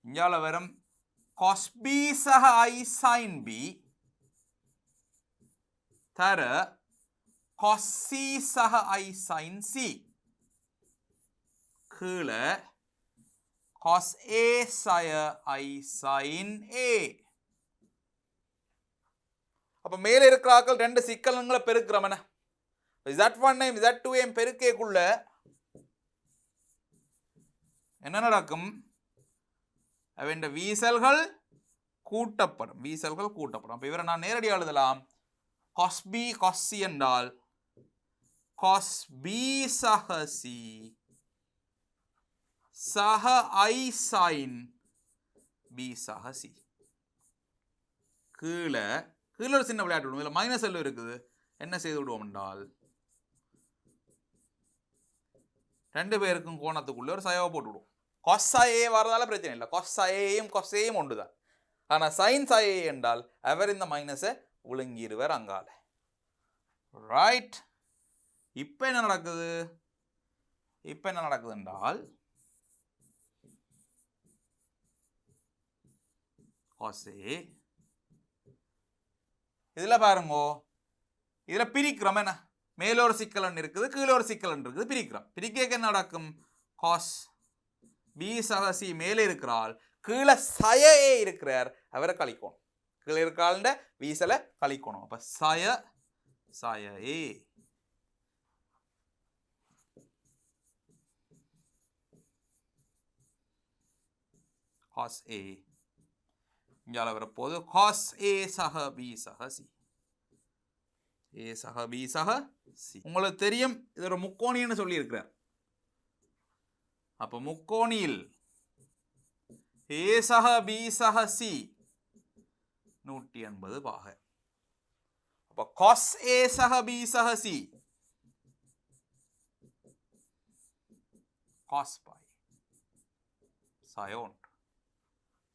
இஞ்சால வரும் cos b சக i sin b தர cos c சக i sin c கீழே cos a சய i sin a. அப்ப மேலே இருக்கிறார்கள் ரெண்டு சிக்கலங்களை பெருக்கிறோம். z1 z2 பெருக்கேக்குள்ள என்ன நடக்கும்? அவன் வீசல்கள் கூட்டப்படும். வீசல்கள் கூட்டப்படும். அப்ப இவரை நான் நேரடியாக எழுதலாம் cos b cos c என்றால் cos b சக c சக i sin b சக c. கீழே கீழே ஒரு சின்ன விளையாட்டு விடுவோம். இதில் மைனஸ் எல்லாம் இருக்குது. என்ன செய்து விடுவோம் என்றால் ரெண்டு பேருக்கும் கோணத்துக்குள்ள ஒரு சயவை போட்டு விடுவோம். cos a வரதால பிரச்சனை இல்லை. cos a cos a ஒன்று தான். ஆனால் sin a என்றால் அவர் இந்த மைனஸை விழுங்கிடுவார் அங்கால. ரைட். இப்போ என்ன நடக்குது? இப்போ என்ன நடக்குது என்றால் cos a இதுல பாருங்க, இதுல பிரிக்கிறோம். என்ன மேல ஒரு சிக்கலன் இருக்குது, கீழே ஒரு சிக்கலன் இருக்குது. பிரிக்கிறோம். பிரிக்க என்ன நடக்கும்? cos b சக c மேலே இருக்கிறாள், கீழே சய a இருக்கிறார், அவரை கழிக்கணும். கீழே இருக்காள் வீசலை கழிக்கணும். அப்ப சய சய a cos a இங்கால வரப்போது cos a சக b சக c. a சக b சக c உங்களுக்கு தெரியும். இது ஒரு முக்கோணின்னு சொல்லி இருக்கிறார். அப்ப முக்கோணியில் a சக b சக c 180 பாக. அப்ப cos a சக b சக c cos π சய ஒன்று.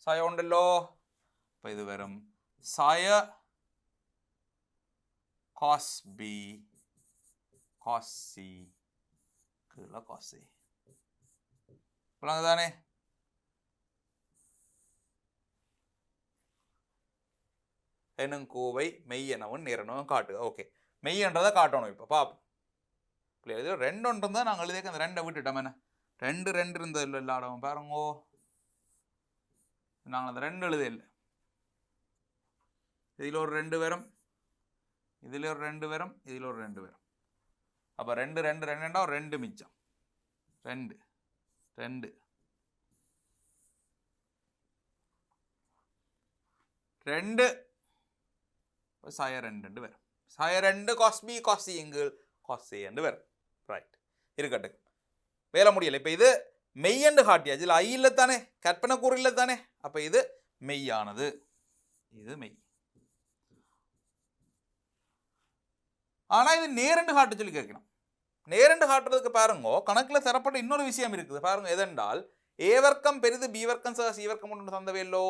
சய ஒன்றല്ലോ. அப்ப இது வரும் சய cos b cos c கீழே cos a. தானே? என்னும் கோவை மெய்யெனவும் நேரனவும் காட்டுக. ஓகே, மெய்யன்றதை காட்டணும். இப்போ பார்ப்போம். இது ரெண்டு ஒன்று தான் நாங்கள் எழுதிக்க அந்த ரெண்டை விட்டுட்டோம். என்ன ரெண்டு ரெண்டு இருந்தது இல்லாடவும் பாருங்கோ. நாங்கள் அந்த ரெண்டு எழுத இல்லை. இதில் ஒரு ரெண்டு வரும், இதில் ஒரு ரெண்டு வரும், இதில் ஒரு ரெண்டு வரும். அப்போ ரெண்டு ரெண்டு ரெண்டுண்டா ஒரு ரெண்டு மிச்சம். ரெண்டு ரெண்டு ரெண்டு சய ரெண்டு வரும். சய ரெண்டு cos b cos c எங்கள் cos a என்று வரும். ரைட், இருக்கட்டும். வேலை முடியலை. இப்போ இது மெய்யண்டு காட்டியாச்சு. இதில் ஐ இல்லை தானே, கற்பனை கூறு இல்லை தானே. அப்போ இது மெய்யானது, இது மெய். ஆனால் இது நேரண்டு காட்டு சொல்லி கேட்கணும். நேரண்டு காட்டுறதுக்கு பாருங்க, கணக்கில் தரப்பட்ட இன்னொரு விஷயம் இருக்குது பாருங்க. எதென்றால் ஏ வர்க்கம் பெரிது பி வர்க்கம் சக சி வர்க்கம் ஒன்று தந்தவையல்லோ,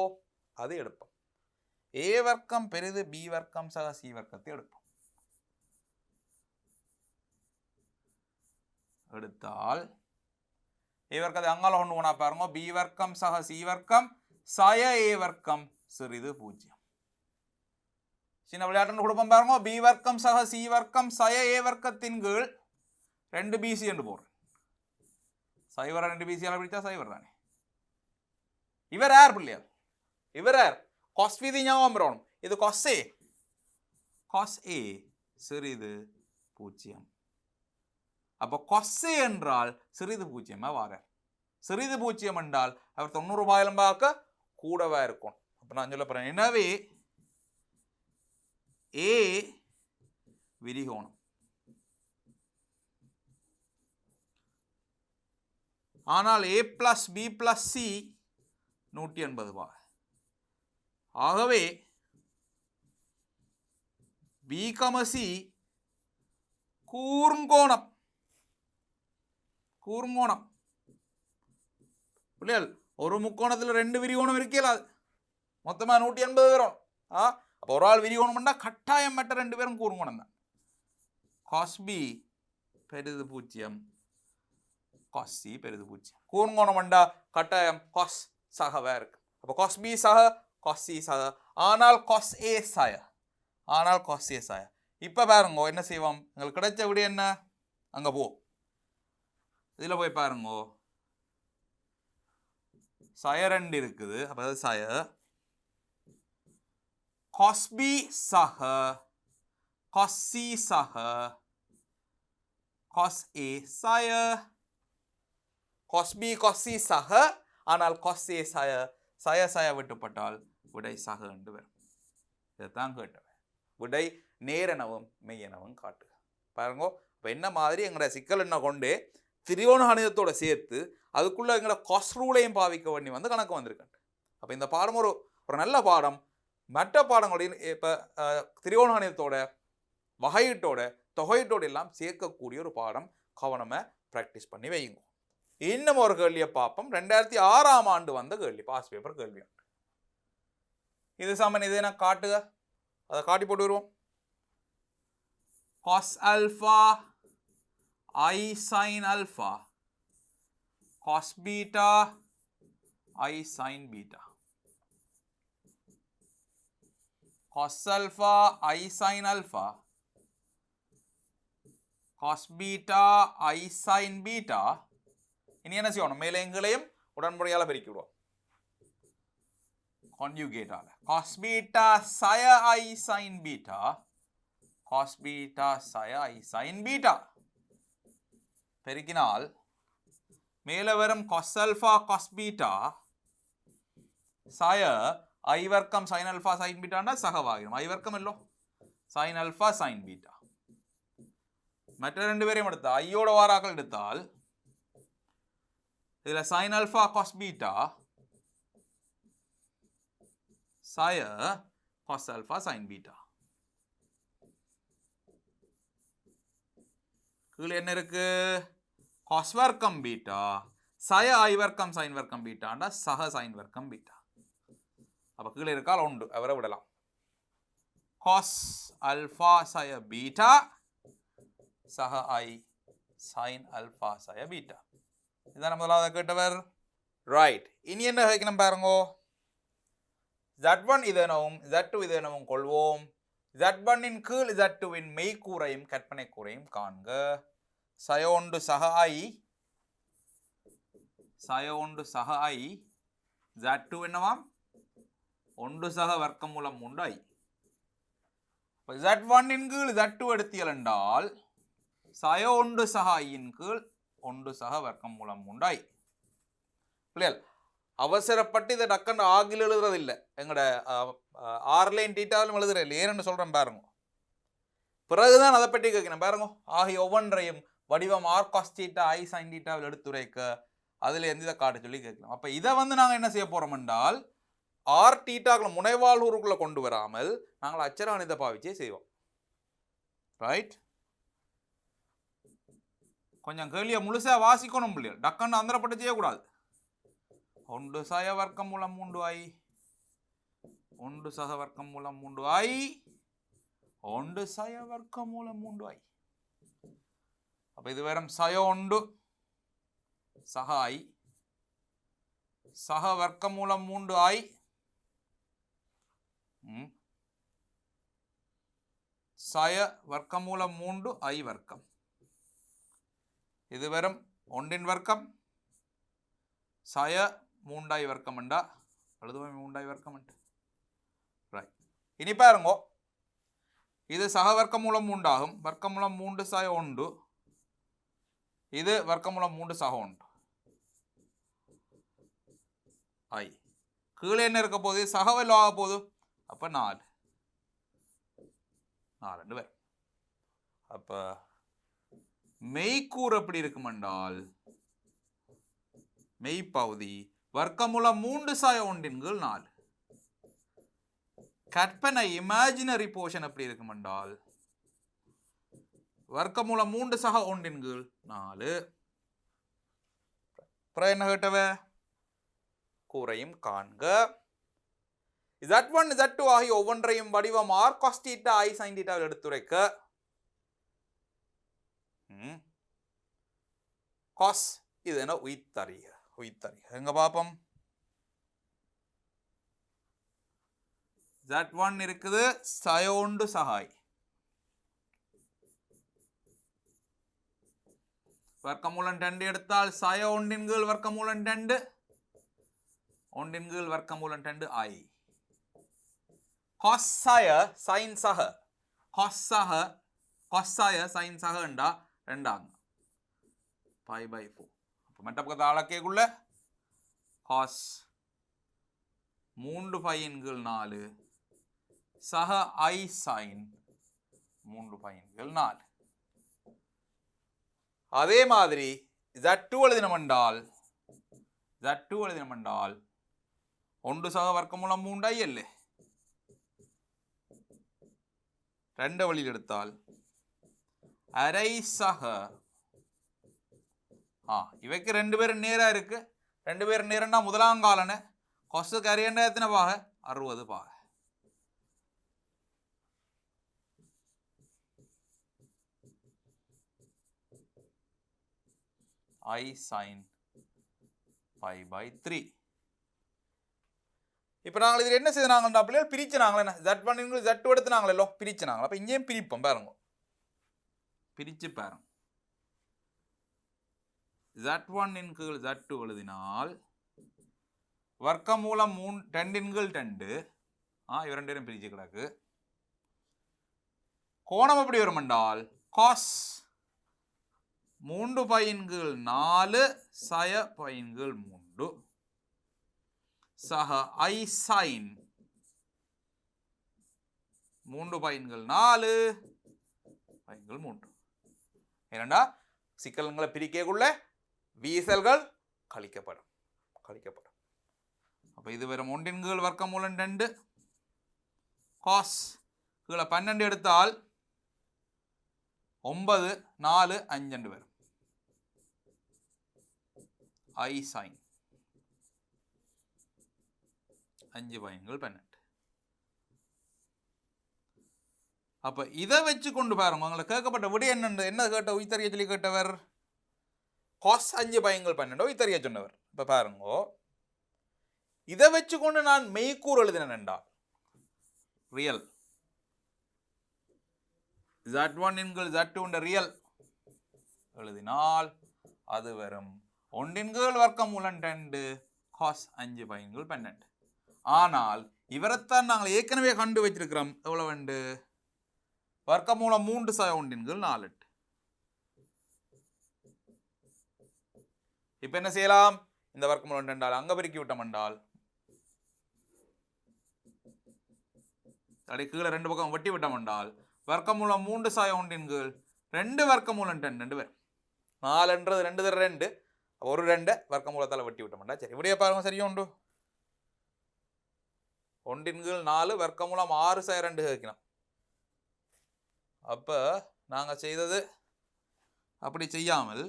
அது எடுப்போம். ஏ வர்க்கம் பெரிது பி வர்க்கம் சக சி வர்க்கத்தை எடுப்போம். எடுத்தால் ஏ வர்க்கத்தை அங்கால கொண்டு போனா பாருங்க, பி வர்க்கம் சக சி வர்க்கம் சய ஏ வர்க்கம் சிறிது 0. சின்ன விளையாட்டுன்னு கொடுப்போம் பாருங்க. பி வர்க்கம் சக சி வர்க்கம் சய ஏ வர்க்கத்தின் கீழ் 2 பிசி என்று போடுறேன். சைவர் 2 பிசியால் பிடிச்சா சைவர் தானே. இவர் யார் பிள்ளையா? இவர் யார்? காஸ் விதி ஞாபகம் வரணும். இது காஸ் ஏ. காஸ் ஏ சிறிது பூஜ்ஜியம். அப்போ காஸ் ஏ என்றால் சிறிது பூஜ்ஜியமா வார. சிறிது பூஜ்ஜியம் என்றால் அவர் 90 ரூபாயிலும் பார்க்க கூடவா இருக்கும். அப்போ நான் சொல்ல போறேன். எனவே ஏ விரிகோணம். ஆனால் ஏ பிளஸ் பி பிளஸ் சி 180 ரூபாய். ஆகவே பி கம சி கூர்ங்கோணம். கூர்ங்கோணம் பிள்ளைகள் ஒரு முக்கோணத்தில் 2 விரிகோணம் இருக்கலாது. மொத்தமாக 180 வரும். அப்போ ஒரு ஆள் விரிகோணம் பண்ணால் கட்டாயம் மற்ற 2 பேரும் கூர்ங்கோணம் தான். காஸ் பி பெரிது பூஜ்ஜியம், காஸ் சி பெரிது பூஜ்ஜியம். கூர்ங்கோணம் பண்ணா கட்டாயம் காஸ் சகவா இருக்கு. அப்போ காஸ் பி சக, காஸ் சி சக. ஆனால் காஸ் ஏ சய. ஆனால் காஸ் ஏ சய. இப்போ பாருங்க என்ன செய்வோம். எங்களுக்கு கிடைச்ச விட என்ன? அங்கே போ, இதில் போய் பாருங்க. சய 2 இருக்குது. அப்போ சய காஸ் பி சக, காஸ் சி சக, காஸ் ஏ சய. காஸ் பி காஸ் சி சக, ஆனால் காஸ் ஏ சய. சய சய விட்டுப்பட்டால் விடை சக என்று வரும். இதைத்தான் கேட்டவன். விடை நேரெனவும் மெய்யெனவும் காட்டுக. பாருங்க. இப்போ என்ன மாதிரி எங்களோட சிக்கல் என்ன கொண்டு திரியோண கணிதத்தோட சேர்த்து அதுக்குள்ள எங்களோட காஸ் ரூலையும் பாவிக்க வேண்டி வந்து கணக்கு வந்திருக்கேன். அப்போ இந்த பாடம் ஒரு நல்ல பாடம். மற்ற பாடங்களுடைய இப்போ திரியோண கணிதத்தோட வகையீட்டோட தொகையீட்டோட எல்லாம் சேர்க்கக்கூடிய ஒரு பாடம். கவனமாக ப்ராக்டிஸ் பண்ணி வைங்க. இன்னும் ஒரு கேள்வியை பார்ப்போம். 2006ஆம் ஆண்டு வந்த கேள்வி, பாஸ் பேப்பர் கேள்வி. இது சமன். இதை நான் காட்டுக, அதை காட்டி போட்டு வருவோம். cos alpha I sin alpha, cos beta I sin beta. cos alpha I sin alpha, cos beta I sin beta. இனி என்ன செய்யணும்? மேலைங்களையும் உடன்படியால் பெருக்கி விடுவோம். கான்ஜுகேட்டால cos beta psi I sin beta, cos beta psi I sin beta பெருக்கினால் மேலே வரும் cos alpha cos beta psi I வர்க்கம் sin alpha sin beta னா சகவாகிடும். I வர்க்கம் இல்லோ sin alpha sin beta. மற்ற 2 பேரையும் எடுத்தா ஐயோட வாராக்கள் எடுத்தால் இதுல sin alpha cos beta psi cos alpha sin beta. கீழே என்ன இருக்கு? cos வர்க்கம் பீட்டா psi I வர்க்கம் sin வர்க்கம் பீட்டாண்டா சக sin வர்க்கம் பீட்டா. அப்ப கீழே இருக்கால் உண்டு, அவரை விடலாம். cos alpha psi beta சக I sin alpha psi beta. இதான் முதலாவது கேட்டவர். ரைட். இனி என்ன கேட்கணும் பாருங்க. Z1 இதனவும் Z2 இதனவும் கொள்வோம். Z1 இன் கீழ் Z2 இன் மெய்க்கூறையும் கற்பனை கூறையும் காண்க. சயோண்டு சக I, சயோண்டு சக I, Z2 என்னவாம்? 1 சக வர்க்கம் மூலம் 3 I. Z1 இன் கீழ் Z2 எடுத்தியல் என்றால் சயோண்டு சக I இன் கீழ் 1 சக வர்க்கம் மூலம் 3 I. பிள்ளைகள் அவசரப்பட்டு இதை டக்குன்னு ஆகில் எழுதுறது இல்லை. எங்களோட ஆர்லைன் டீட்டாவிலும் எழுதுறது இல்லை. ஏன்னு சொல்கிறேன் பாருங்க. பிறகுதான் அதை பற்றி கேட்கணும் பாருங்க. ஆகிய ஒவ்வொன்றையும் வடிவம் ஆர் காஸ் தீட்டா ஐ சைன் தீட்டாவில் எடுத்துரைக்க அதில் எந்த இதை காட்ட சொல்லி கேட்கலாம். அப்போ இதை வந்து நாங்கள் என்ன செய்ய போகிறோம் என்றால் ஆர் டீட்டாக்களை முனைவாழ்வுக்குள்ளே கொண்டு வராமல் நாங்கள் அச்சர கணித பாவிச்சே செய்வோம். ரைட். கொஞ்சம் கேள்வியை முழுசாக வாசிக்கணும் பிள்ளைகள். டக்குன்னு அந்தரப்பட்டு செய்யக்கூடாது. 1 சய வர்க்கம் மூலம் 3 I, 1 சக வர்க்கம் மூலம் 3 I, 1 சய வர்க்கம் மூலம் 3 I. அப்ப இது வெறும் சய 1 சக I, சக வர்க்கம் மூலம் 3 I, சய வர்க்கமூலம் 3 I வர்க்கம். இது வெறும் 1 வர்க்கம் சய 3I வர்க்கம் என்றா எழுதுவோம் 3I வர்க்கம் என்று. ரைட். இனி பாருங்க, இது சக வர்க்கமூலம் 3 ஆகும். வர்க்கமூலம் 3 சய 1, இது வர்க்கமூலம் 3 சக 1 I. கீழே என்ன இருக்க போகுது? சகவல் ஆக போகுது. அப்ப 4 பேர். அப்ப மெய்க்கூறு எப்படி இருக்கும் என்றால் மெய்ப்பகுதி வர்க்கமூலம் 3 சாய 1 கீழ் 4. கற்பனை இமேஜினரி போர்ஷன் எப்படி இருக்கும் என்றால் வர்க்கமூலம் 3 சக 1 கீழ் 4. அப்புறம் என்ன கேட்டவ? கூறையும் காண்க. Z1 Z2 ஆகிய ஒவ்வொன்றையும் வடிவம் r cos θ I sin θ எடுத்துரைக்க. cos இது என்ன? உயிர்த்தறிக. எங்க பாப்போம்? Z1 இருக்குது சய 1 சகாய். வர்க்கமூலம் 2 எடுத்தால் சய 1 கீழ் வர்க்கமூலம் 2 1 கீழ் வர்க்கமூலம் 2 I. cos சய sin சக cos சய sin சக என்றா 2 π/4. அப்ப மற்ற பக்கத்து அளக்கேக்குள்ள cos 3 π கீழ் 4 சக I sin 3 π கீழ் 4. அதே மாதிரி Z2 எழுதினம் என்றால் 1 சக வர்க்கமூலம் 3 I இல்லை. 2 வழியில் எடுத்தால் அரை சக இவைக்கு 2 பேரும் நேரா இருக்கு. 2 பேரும் நேரம்னா முதலாங்காலன கொசுக்கு அரையண்டா எத்தனை பாக? 60 பாக. I sin π/3. இப்போ நாங்கள் இதில் என்ன செய்தாங்க? பிள்ளைகள் பிரிச்சுனாங்களே. Z1 Z2 எடுத்துனாங்களோ, பிரிச்சுனாங்க. அப்போ இங்கேயும் பிரிப்போம் பாருங்க. பிரிச்சு பாருங்க. Z1 கீழ் Z2 எழுதினால் வர்க்கமூலம் 2 கீழ் 2 இவ 2 பேரும் பிரிச்சு கிடக்கு. கோணம் எப்படி வரும் என்றால் cos 3 π கீழ் 4 சய π கீழ் 3 சக I sin 3 π கீழ் 4 π கீழ் 3. ஏனண்டா சிக்கல்களை பிரிக்கக்குள்ள வீசல்கள் கழிக்கப்படும். அப்ப இது வெறும் 1 கீழ் வர்க்கமூலம் 2 cos கீழே 12 எடுத்தால் 9 4 5 வரும். I sin 5 π கீழ் 12. அப்ப இதை வச்சு கொண்டு பாருங்க. உங்களுக்கு கேட்கப்பட்ட விட என்ன கேட்ட? உயிர்த்தறிய சொல்லி கேட்டவர் cos 5 π கீழ் 12 உயிர்த்தறிய சொன்னவர். இப்ப பாருங்க, இதை வச்சு கொண்டு நான் மெய்க்கூறு எழுதினேன் என்றால் ரியல் Z1 கீழ் Z2 ரியல் எழுதினால் அது வரும் 1 கீழ் வர்க்கமூலம் 2 cos 5 π கீழ் 12. ஆனால் இவரைத்தான் நாங்கள் ஏற்கனவே கண்டு வச்சிருக்கிறோம். எவ்வளவு உண்டு? வர்க்கமூலம் 3 சய 1 கீழ் 4. இப்ப என்ன செய்யலாம்? இந்த வர்க்கமூலம் 2 அங்க பெருக்கி விட்டோம் என்றால் கீழே 2 பக்கம் வெட்டி விட்டோம் என்றால் வர்க்கமூலம் 3 சாய 1 கீழ் 2 வர்க்கமூலம் 2 பேர் 4 என்றது 2 தர 2 ஒரு 2 வர்க்கமூலத்தால் வெட்டி விட்டோம்டா. சரி, இப்படியே பாருங்க. சரியா உண்டு. 1 கீழ் 4 வர்க்கமூலம் 6 சாய 2 கேட்கணும். அப்ப நாங்க செய்தது அப்படி செய்யாமல்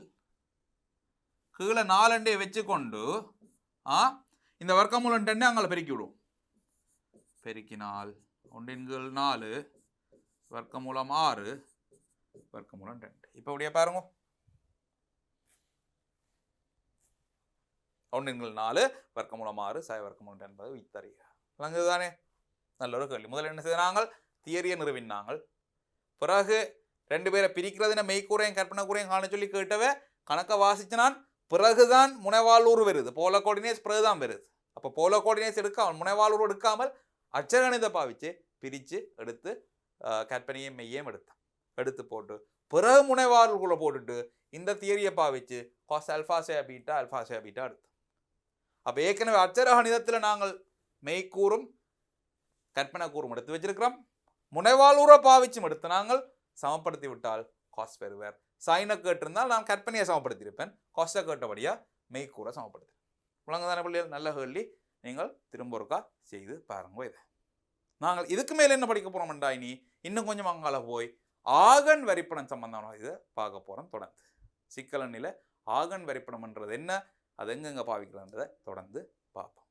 கீழே 4 வச்சு கொண்டு இந்த வர்க்கமூலம் 2 அங்கே பெருக்கி விடுவோம். பெருக்கினால் 1 கீழ் 4 வர்க்கமூலம் 6 வர்க்கமூலம் 2. இப்போ அப்படியே பாருங்க. 1 கீழ் 4 வர்க்கமூலம் 6 சாய வர்க்கமூலம் 2 என்பது உயிர்த்தறிக. விளங்குது தானே? நல்ல ஒரு கேள்வி. முதல்ல என்ன செய்தாங்க? தியரியை நிறுவினாங்கள். பிறகு 2 பேரை பிரிக்கிறதுன மெய்க்கூறையும் கற்பனை கூறையும் காண சொல்லி கேட்டவ கணக்கை வாசிச்சு நான் பிறகுதான் முனைவாளூர் வருது. போலோ கோஆர்டினேட்ஸ் பிறகுதான் வருது. அப்போ போலோ கோஆர்டினேட்ஸ் எடுக்காமல் முனைவாளூர் எடுக்காமல் அச்சகணிதத்தை பாவிச்சு பிரித்து எடுத்து கற்பனையும் மெய்யையும் எடுத்து போட்டு பிறகு முனைவாளூர்களை போட்டுட்டு இந்த தியரியை பாவிச்சு காஸ் அல்ஃபாசே பீட்டா எடுத்து. அப்போ ஏற்கனவே அச்சர கணிதத்தில் நாங்கள் மெய்க்கூறும் கற்பனை கூறும் எடுத்து வச்சிருக்கிறோம். முனைவாளூரை பாவிச்சும் எடுத்து நாங்கள் சமப்படுத்தி விட்டால் காஸ் பெறுவார். சைனை கேட்டிருந்தால் நான் கற்பனையை சமப்படுத்தியிருப்பேன். காஸ்ட்டை கேட்டபடியா மெய்க்கூரை சமப்படுத்தி. உலகதான பிள்ளைகள் நல்ல கேள்வி. நீங்கள் திரும்ப ஒருக்கா செய்து பாருங்க. இதை நாங்கள் இதுக்கு மேலே என்ன படிக்க போகிறோம்டா, இனி இன்னும் கொஞ்சம் அங்கால போய் ஆகன் வரிப்படம் சம்பந்தமான இதை பார்க்க போகிறோம். தொடர்ந்து சிக்கலனில் ஆகன் வரிப்படம்ன்றது என்ன, அது எங்கெங்கே பாவிக்கிறதுன்றதை தொடர்ந்து பார்ப்போம்.